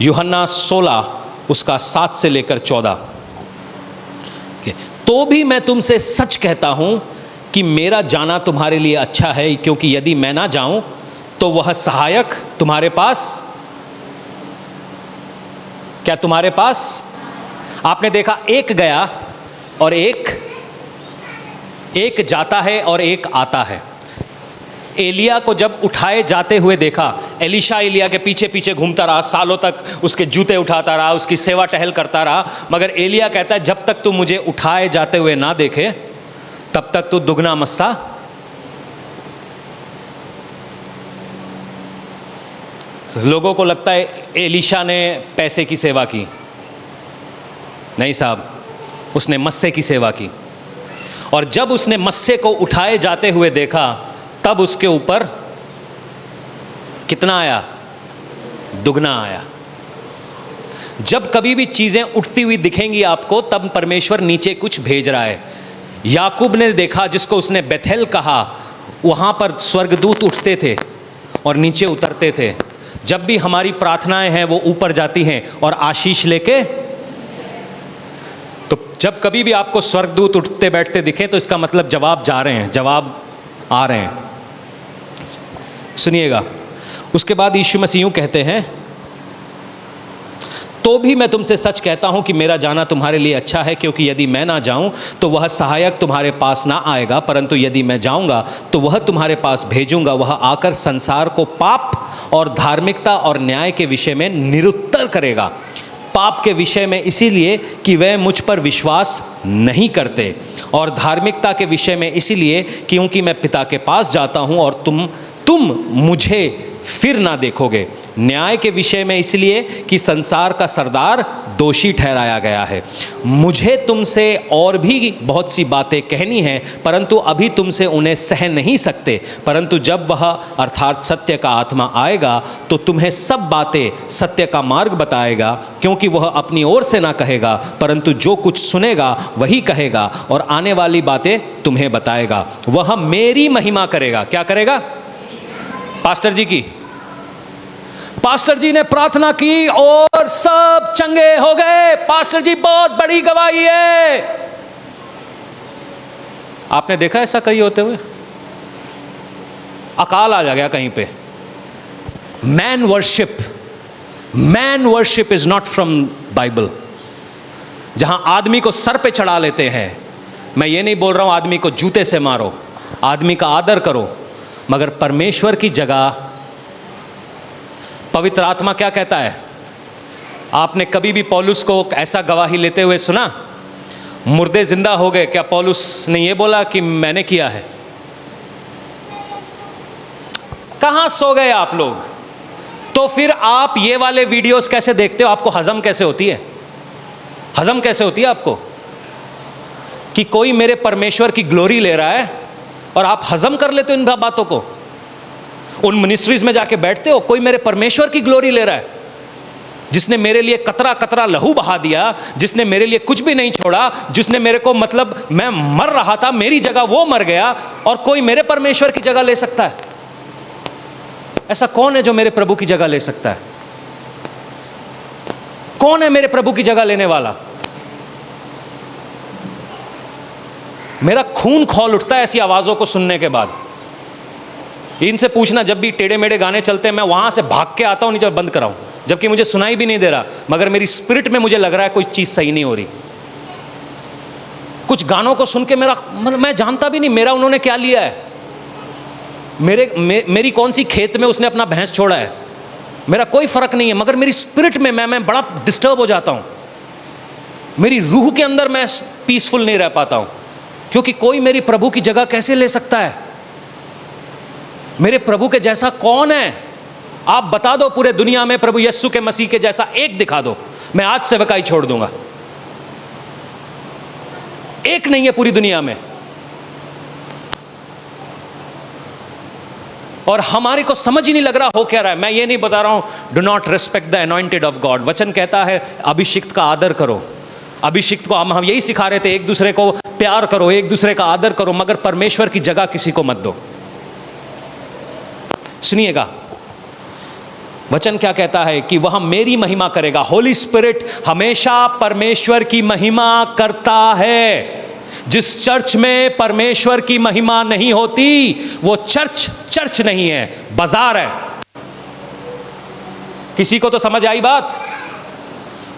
यूहन्ना 16 उसका 7 से लेकर 14। तो भी मैं तुमसे सच कहता हूं कि मेरा जाना तुम्हारे लिए अच्छा है, क्योंकि यदि मैं ना जाऊं तो वह सहायक तुम्हारे पास, क्या तुम्हारे पास? आपने देखा, एक गया और एक जाता है और एक आता है। एलिया को जब उठाए जाते हुए देखा, एलीशा एलिया के पीछे पीछे घूमता रहा, सालों तक उसके जूते उठाता रहा, उसकी सेवा टहल करता रहा, मगर एलिया कहता है जब तक तू मुझे उठाए जाते हुए ना देखे तब तक तू दुगना मस्सा। लोगों को लगता है एलीशा ने पैसे की सेवा की, नहीं साहब, उसने मस्से की सेवा की। और जब उसने मस्से को उठाए जाते हुए देखा तब उसके ऊपर कितना आया? दुगना आया। जब कभी भी चीजें उठती हुई दिखेंगी आपको, तब परमेश्वर नीचे कुछ भेज रहा है। याकूब ने देखा, जिसको उसने बेथेल कहा, वहां पर स्वर्गदूत उठते थे और नीचे उतरते थे। जब भी हमारी प्रार्थनाएं हैं वो ऊपर जाती हैं और आशीष लेके, तो जब कभी भी आपको स्वर्गदूत उठते बैठते दिखे तो इसका मतलब जवाब जा रहे हैं, जवाब आ रहे हैं। सुनिएगा, उसके बाद यीशु मसीह यूं कहते हैं, तो भी मैं तुमसे सच कहता हूं कि मेरा जाना तुम्हारे लिए अच्छा है, क्योंकि यदि मैं ना जाऊं तो वह सहायक तुम्हारे पास ना आएगा, परंतु यदि मैं जाऊंगा तो वह तुम्हारे पास भेजूंगा। वह आकर संसार को पाप और धार्मिकता और न्याय के विषय में निरुत्तर करेगा। पाप के विषय में इसीलिए कि वह मुझ पर विश्वास नहीं करते, और धार्मिकता के विषय में इसीलिए क्योंकि मैं पिता के पास जाता हूं और तुम मुझे फिर ना देखोगे। न्याय के विषय में इसलिए कि संसार का सरदार दोषी ठहराया गया है। मुझे तुमसे और भी बहुत सी बातें कहनी हैं, परंतु अभी तुमसे उन्हें सह नहीं सकते। परंतु जब वह अर्थात सत्य का आत्मा आएगा तो तुम्हें सब बातें सत्य का मार्ग बताएगा, क्योंकि वह अपनी ओर से ना कहेगा, परंतु जो कुछ सुनेगा वही कहेगा और आने वाली बातें तुम्हें बताएगा। वह मेरी महिमा करेगा। क्या करेगा? पास्टर जी की, पास्टर जी ने प्रार्थना की और सब चंगे हो गए। पास्टर जी बहुत बड़ी गवाही है। आपने देखा ऐसा कहीं होते हुए? अकाल आ गया कहीं पे। Man worship is not from Bible. जहां आदमी को सर पे चढ़ा लेते हैं, मैं ये नहीं बोल रहा हूं आदमी को जूते से मारो, आदमी का आदर करो, मगर परमेश्वर की जगह पवित्र आत्मा क्या कहता है? आपने कभी भी पौलुस को ऐसा गवाही लेते हुए सुना? मुर्दे जिंदा हो गए। क्या पौलुस ने ये बोला कि मैंने किया है? कहां सो गए आप लोग? तो फिर आप ये वाले वीडियोस कैसे देखते हो? आपको हजम कैसे होती है? हजम कैसे होती है आपको कि कोई मेरे परमेश्वर की ग्लोरी ले रहा है और आप हजम कर लेते हो इन बातों को? उन मिनिस्ट्रीज में जाके बैठते हो, कोई मेरे परमेश्वर की ग्लोरी ले रहा है, जिसने मेरे लिए कतरा कतरा लहू बहा दिया, जिसने मेरे लिए कुछ भी नहीं छोड़ा, जिसने मेरे को, मतलब मैं मर रहा था, मेरी जगह वो मर गया, और कोई मेरे परमेश्वर की जगह ले सकता है? ऐसा कौन है जो मेरे प्रभु की जगह ले सकता है? कौन है मेरे प्रभु की जगह लेने वाला? मेरा खून खौल उठता है ऐसी आवाजों को सुनने के बाद। इनसे पूछना, जब भी टेढ़े मेढ़े गाने चलते हैं मैं वहां से भाग के आता हूं नीचे, बंद कराऊं, जबकि मुझे सुनाई भी नहीं दे रहा, मगर मेरी स्पिरिट में मुझे लग रहा है कोई चीज सही नहीं हो रही। कुछ गानों को सुन के मैं जानता भी नहीं मेरा उन्होंने क्या लिया है, मेरी कौन सी खेत में उसने अपना भैंस छोड़ा है, मेरा कोई फर्क नहीं है, मगर मेरी स्पिरिट में मैं बड़ा डिस्टर्ब हो जाता हूं। मेरी रूह के अंदर मैं पीसफुल नहीं रह पाता हूं, क्योंकि कोई मेरी प्रभु की जगह कैसे ले सकता है? मेरे प्रभु के जैसा कौन है? आप बता दो पूरे दुनिया में प्रभु यीशु के मसीह के जैसा एक दिखा दो, मैं आज सेवकाई छोड़ दूंगा। एक नहीं है पूरी दुनिया में। और हमारे को समझ ही नहीं लग रहा हो क्या रहा है। मैं ये नहीं बता रहा हूं do not respect the anointed of God. वचन कहता है अभिषिक्त का आदर करो। अभिषिक्त को हम यही सिखा रहे थे, एक दूसरे को प्यार करो, एक दूसरे का आदर करो, मगर परमेश्वर की जगह किसी को मत दो। सुनिएगा, वचन क्या कहता है कि वह मेरी महिमा करेगा। होली स्पिरिट हमेशा परमेश्वर की महिमा करता है। जिस चर्च में परमेश्वर की महिमा नहीं होती वो चर्च नहीं है, बाजार है। किसी को तो समझ आई बात?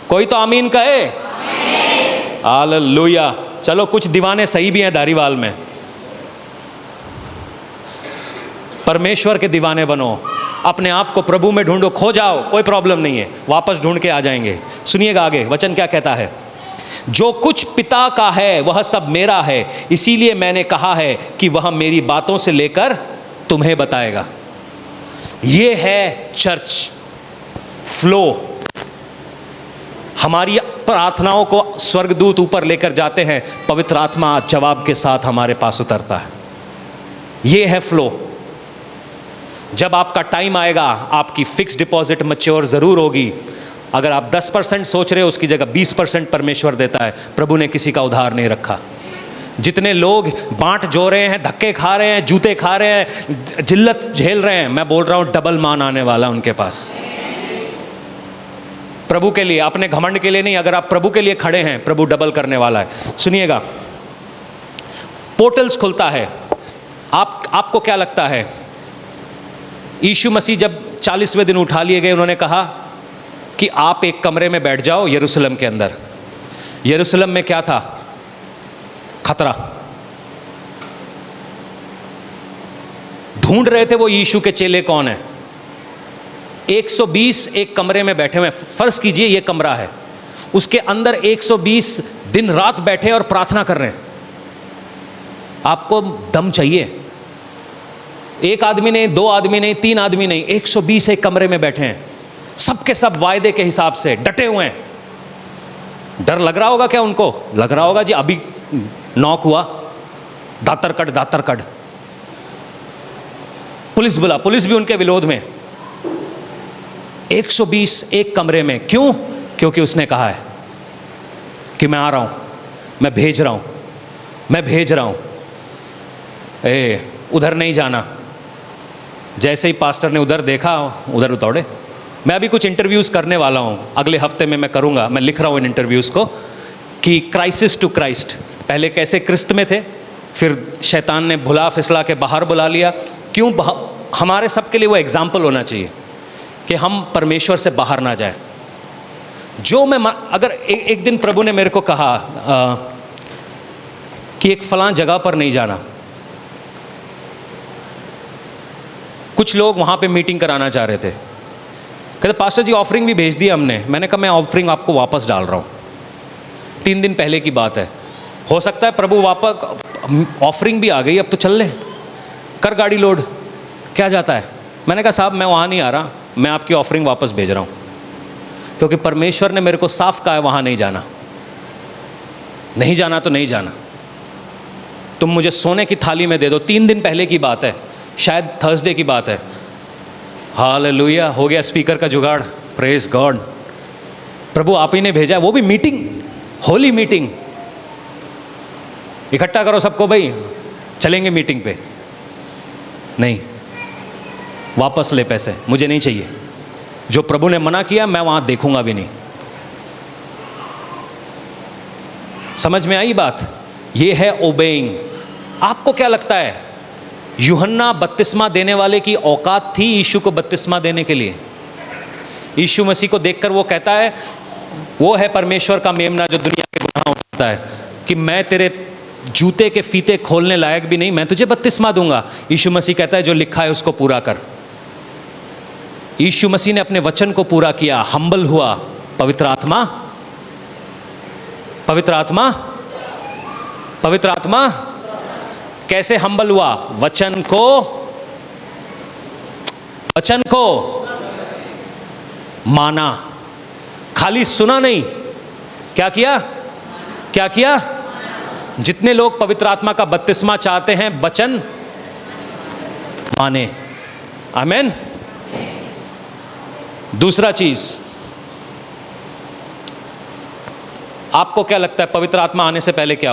कोई तो आमीन कहे। हालेलुया। चलो, कुछ दीवाने सही भी हैं धारीवाल में। परमेश्वर के दीवाने बनो, अपने आप को प्रभु में ढूंढो, खो जाओ, कोई प्रॉब्लम नहीं है, वापस ढूंढ के आ जाएंगे। सुनिएगा आगे वचन क्या कहता है, जो कुछ पिता का है वह सब मेरा है, इसीलिए मैंने कहा है कि वह मेरी बातों से लेकर तुम्हें बताएगा। ये है चर्च फ्लो। हमारी प्रार्थनाओं को स्वर्गदूत ऊपर लेकर जाते हैं, पवित्र आत्मा जवाब के साथ हमारे पास उतरता है। ये है फ्लो। जब आपका टाइम आएगा आपकी फिक्स डिपॉजिट मैच्योर ज़रूर होगी। अगर आप 10% सोच रहे हो उसकी जगह 20% परमेश्वर देता है। प्रभु ने किसी का उधार नहीं रखा। जितने लोग बांट जो रहे हैं, धक्के खा रहे हैं, जूते खा रहे हैं, जिल्लत झेल रहे हैं, मैं बोल रहा हूँ डबल मान आने वाला उनके पास। प्रभु के लिए, अपने घमंड के लिए नहीं, अगर आप प्रभु के लिए खड़े हैं प्रभु डबल करने वाला है। सुनिएगा, पोर्टल्स खुलता है। आपको क्या लगता है, यीशु मसीह जब 40वें दिन उठा लिए गए, उन्होंने कहा कि आप एक कमरे में बैठ जाओ यरूशलेम के अंदर। यरूशलेम में क्या था? खतरा। ढूंढ रहे थे वो यीशु के चेले कौन है। 120 एक कमरे में बैठे हुए। फर्ज कीजिए ये कमरा है, उसके अंदर 120 दिन रात बैठे और प्रार्थना कर रहे हैं। आपको दम चाहिए। एक आदमी नहीं, दो आदमी नहीं, तीन आदमी नहीं, 120 एक कमरे में बैठे हैं, सबके सब वायदे के हिसाब से डटे हुए हैं। डर लग रहा होगा क्या उनको? लग रहा होगा जी, अभी नॉक हुआ, दातर कट। पुलिस बुला, पुलिस भी उनके विरोध में। 120 एक कमरे में। क्यों? क्योंकि उसने कहा है कि मैं आ रहा हूं, मैं भेज रहा हूं। उधर नहीं जाना। जैसे ही पास्टर ने उधर देखा, उधर उतौड़े। मैं अभी कुछ इंटरव्यूज़ करने वाला हूँ, अगले हफ्ते में मैं करूँगा। मैं लिख रहा हूँ इन इंटरव्यूज़ को कि क्राइसिस टू क्राइस्ट। पहले कैसे क्रिस्त में थे, फिर शैतान ने भुला फिसला के बाहर बुला लिया। क्यों? हमारे सब के लिए वो एग्जाम्पल होना चाहिए कि हम परमेश्वर से बाहर ना जाएं। जो मैं अगर एक दिन प्रभु ने मेरे को कहा कि एक फलां जगह पर नहीं जाना। कुछ लोग वहाँ पे मीटिंग कराना चाह रहे थे, कहते पास्टर जी ऑफरिंग भी भेज दिया हमने। मैंने कहा मैं ऑफरिंग आपको वापस डाल रहा हूँ। 3 दिन पहले की बात है। हो सकता है प्रभु वापस ऑफरिंग भी आ गई, अब तो चल ले, कर गाड़ी लोड, क्या जाता है। मैंने कहा साहब मैं वहाँ नहीं आ रहा, मैं आपकी ऑफरिंग वापस भेज रहा हूँ, क्योंकि परमेश्वर ने मेरे को साफ कहा है वहाँ नहीं जाना। नहीं जाना तो नहीं जाना, तुम मुझे सोने की थाली में दे दो। 3 दिन पहले की बात है, शायद थर्सडे की बात है। हालेलुया, हो गया स्पीकर का जुगाड़। प्रेज गॉड, प्रभु आप ही ने भेजा। वो भी मीटिंग, होली मीटिंग। इकट्ठा करो सबको, भाई चलेंगे मीटिंग पे। नहीं, वापस ले पैसे, मुझे नहीं चाहिए। जो प्रभु ने मना किया मैं वहां देखूंगा भी नहीं। समझ में आई बात? ये है ओबेइंग। आपको क्या लगता है यूहन्ना बपतिस्मा देने वाले की औकात थी यीशु को बपतिस्मा देने के लिए? यीशु मसीह को देखकर वो कहता है, वो है परमेश्वर का मेमना जो दुनिया के गुनाह उठाता है, कि मैं तेरे जूते के फीते खोलने लायक भी नहीं, मैं तुझे बपतिस्मा दूंगा। यीशु मसीह कहता है जो लिखा है उसको पूरा कर। यीशु मसीह ने अपने वचन को पूरा किया, हम्बल हुआ। पवित्र आत्मा कैसे हम्बल हुआ? वचन को माना, खाली सुना नहीं। क्या किया? जितने लोग पवित्र आत्मा का बपतिस्मा चाहते हैं वचन माने। आमेन। दूसरा चीज, आपको क्या लगता है पवित्र आत्मा आने से पहले क्या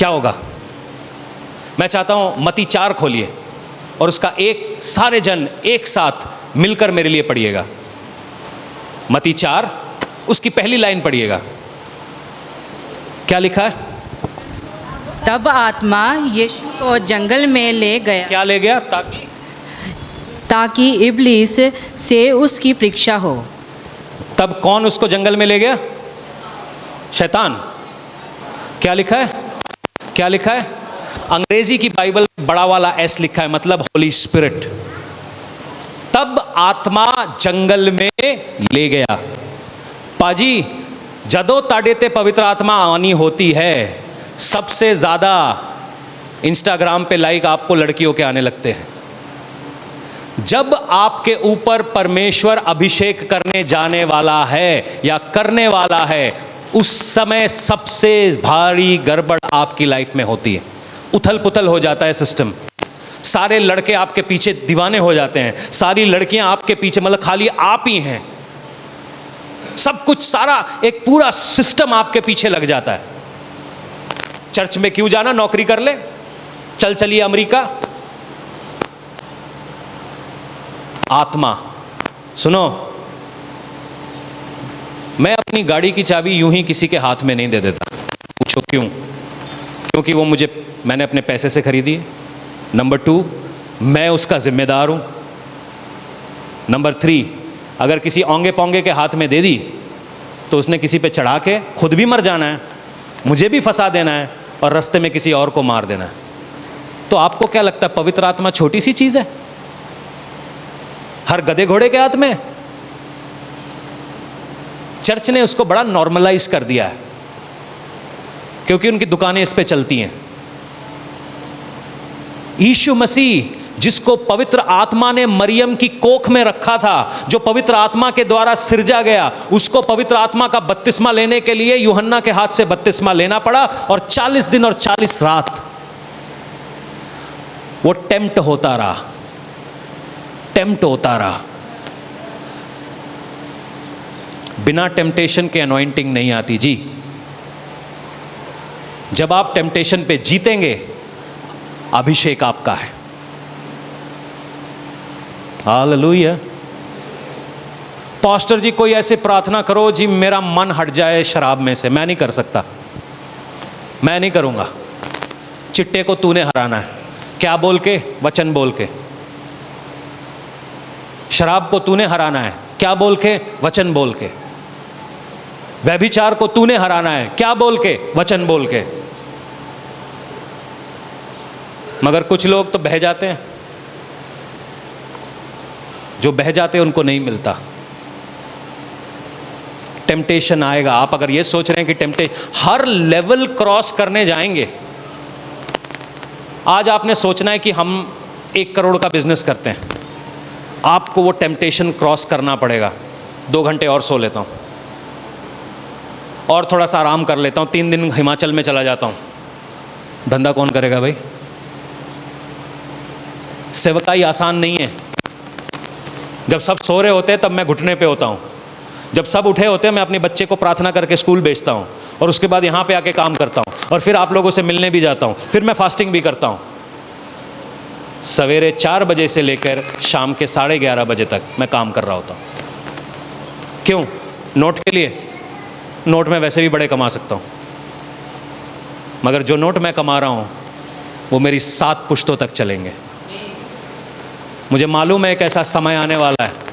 होगा? मैं चाहता हूं मत्ती 4 खोलिए और उसका सारे जन एक साथ मिलकर मेरे लिए पढ़िएगा। मत्ती 4 उसकी पहली लाइन पढ़िएगा। क्या लिखा है? तब आत्मा यीशु को जंगल में ले गया। क्या ले गया? ताकि इब्लीस से उसकी परीक्षा हो। तब कौन उसको जंगल में ले गया? शैतान। क्या लिखा है? अंग्रेजी की बाइबल बड़ा वाला एस लिखा है, मतलब होली स्पिरिट। तब आत्मा जंगल में ले गया। पाजी जदों ताड़े ते पवित्र आत्मा आनी होती है, सबसे ज्यादा इंस्टाग्राम पे लाइक आपको लड़कियों के आने लगते हैं। जब आपके ऊपर परमेश्वर अभिषेक करने जाने वाला है या करने वाला है, उस समय सबसे भारी गड़बड़ आपकी लाइफ में होती है। उथल पुथल हो जाता है सिस्टम, सारे लड़के आपके पीछे दीवाने हो जाते हैं, सारी लड़कियां आपके पीछे, मतलब खाली आप ही हैं, सब कुछ, सारा एक पूरा सिस्टम आपके पीछे लग जाता है। चर्च में क्यों जाना, नौकरी कर ले, चलिए अमेरिका। आत्मा, सुनो, मैं अपनी गाड़ी की चाबी यूं ही किसी के हाथ में नहीं दे देता। पूछो क्यों? क्योंकि वो मैंने अपने पैसे से खरीदी है। नंबर 2, मैं उसका जिम्मेदार हूं। नंबर 3, अगर किसी औंगे पौंगे के हाथ में दे दी तो उसने किसी पे चढ़ा के खुद भी मर जाना है, मुझे भी फंसा देना है और रास्ते में किसी और को मार देना है। तो आपको क्या लगता है पवित्र आत्मा छोटी सी चीज है हर गधे घोड़े के हाथ में? चर्च ने उसको बड़ा नॉर्मलाइज कर दिया है क्योंकि उनकी दुकानें इस पे चलती हैं। यीशु मसीह जिसको पवित्र आत्मा ने मरियम की कोख में रखा था, जो पवित्र आत्मा के द्वारा सिरजा गया, उसको पवित्र आत्मा का बपतिस्मा लेने के लिए यूहन्ना के हाथ से बपतिस्मा लेना पड़ा और 40 दिन और 40 रात वो टेम्प्ट होता रहा। बिना टेम्पटेशन के अनॉइंटिंग नहीं आती जी। जब आप टेम्पटेशन पे जीतेंगे, अभिषेक आपका है। हालेलुया। पास्टर जी कोई ऐसे प्रार्थना करो जी मेरा मन हट जाए शराब में से। मैं नहीं कर सकता, मैं नहीं करूंगा। चिट्टे को तूने हराना है, क्या बोल के? वचन बोल के। शराब को तूने हराना है, क्या बोल के? वचन बोल के। व्यभिचार को तूने हराना है, क्या बोल के? वचन बोल के। मगर कुछ लोग तो बह जाते हैं, जो बह जाते हैं उनको नहीं मिलता। टेम्पटेशन आएगा। आप अगर ये सोच रहे हैं कि हर लेवल क्रॉस करने जाएंगे। आज आपने सोचना है कि हम 1 करोड़ का बिजनेस करते हैं, आपको वो टेम्पटेशन क्रॉस करना पड़ेगा। 2 घंटे और सो लेता हूँ और थोड़ा सा आराम कर लेता हूँ, 3 दिन हिमाचल में चला जाता हूँ। धंधा कौन करेगा भाई? सेवकाई आसान नहीं है। जब सब सो रहे होते हैं तब मैं घुटने पे होता हूँ, जब सब उठे होते हैं मैं अपने बच्चे को प्रार्थना करके स्कूल भेजता हूँ और उसके बाद यहाँ पे आके काम करता हूँ और फिर आप लोगों से मिलने भी जाता हूँ, फिर मैं फास्टिंग भी करता हूँ। सवेरे 4 बजे से लेकर शाम के 11:30 बजे तक मैं काम कर रहा होता हूँ। क्यों? नोट के लिए। नोट में वैसे भी बड़े कमा सकता हूँ, मगर जो नोट मैं कमा रहा हूँ वो मेरी 7 पुश्तों तक चलेंगे। मुझे मालूम है एक ऐसा समय आने वाला है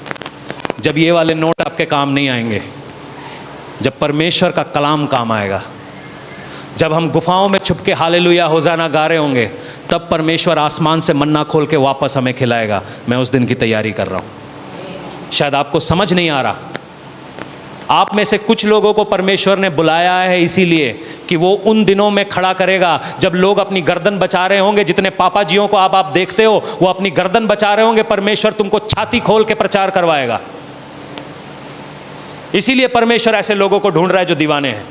जब ये वाले नोट आपके काम नहीं आएंगे, जब परमेश्वर का कलाम काम आएगा। जब हम गुफाओं में छुप के हालेलुया होजाना गा रहे होंगे, तब परमेश्वर आसमान से मन्ना खोल के वापस हमें खिलाएगा। मैं उस दिन की तैयारी कर रहा हूँ। शायद आपको समझ नहीं आ रहा। आप में से कुछ लोगों को परमेश्वर ने बुलाया है इसीलिए कि वो उन दिनों में खड़ा करेगा जब लोग अपनी गर्दन बचा रहे होंगे। जितने पापा जियों को आप देखते हो वो अपनी गर्दन बचा रहे होंगे, परमेश्वर तुमको छाती खोल के प्रचार करवाएगा। इसीलिए परमेश्वर ऐसे लोगों को ढूंढ रहा है जो दीवाने हैं।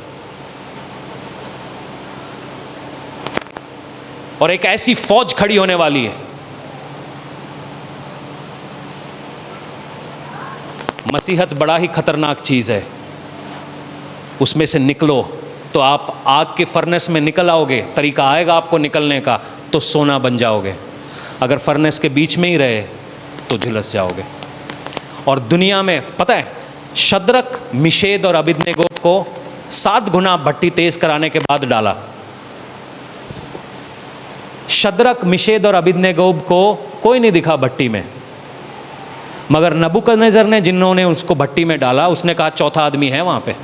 और एक ऐसी फौज खड़ी होने वाली है। मसीहत बड़ा ही खतरनाक चीज है। उसमें से निकलो तो आप आग के फर्नेस में निकल आओगे, तरीका आएगा आपको निकलने का, तो सोना बन जाओगे। अगर फर्नेस के बीच में ही रहे तो झुलस जाओगे। और दुनिया में पता है, शद्रक, मिशेद और अबेदनगो को 7 गुना भट्टी तेज कराने के बाद डाला। शद्रक, मिशेद और अबेदनगो को कोई नहीं दिखा भट्टी में, मगर नबूकदनेस्सर ने, जिन्होंने उसको भट्टी में डाला, उसने कहा चौथा आदमी है वहां पे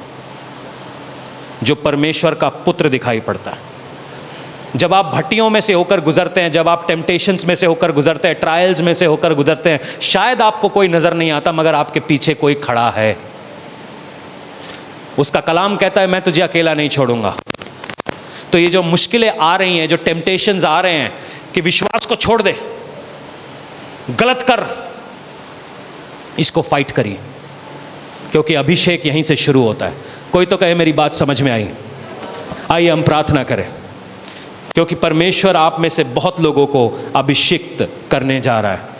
जो परमेश्वर का पुत्र दिखाई पड़ता है। जब आप भट्टियों में से होकर गुजरते हैं, जब आप टेम्पटेशंस में से होकर गुजरते हैं, ट्रायल्स में से होकर गुजरते हैं, शायद आपको कोई नजर नहीं आता, मगर आपके पीछे कोई खड़ा है। उसका कलाम कहता है मैं तुझे अकेला नहीं छोड़ूंगा। तो ये जो मुश्किलें आ रही हैं, जो टेम्पटेशंस आ रहे हैं कि विश्वास को छोड़ दे, गलत कर, इसको फाइट करिए, क्योंकि अभिषेक यहीं से शुरू होता है। कोई तो कहे मेरी बात समझ में आई। आइए हम प्रार्थना करें। क्योंकि परमेश्वर आप में से बहुत लोगों को अभिषिक्त करने जा रहा है।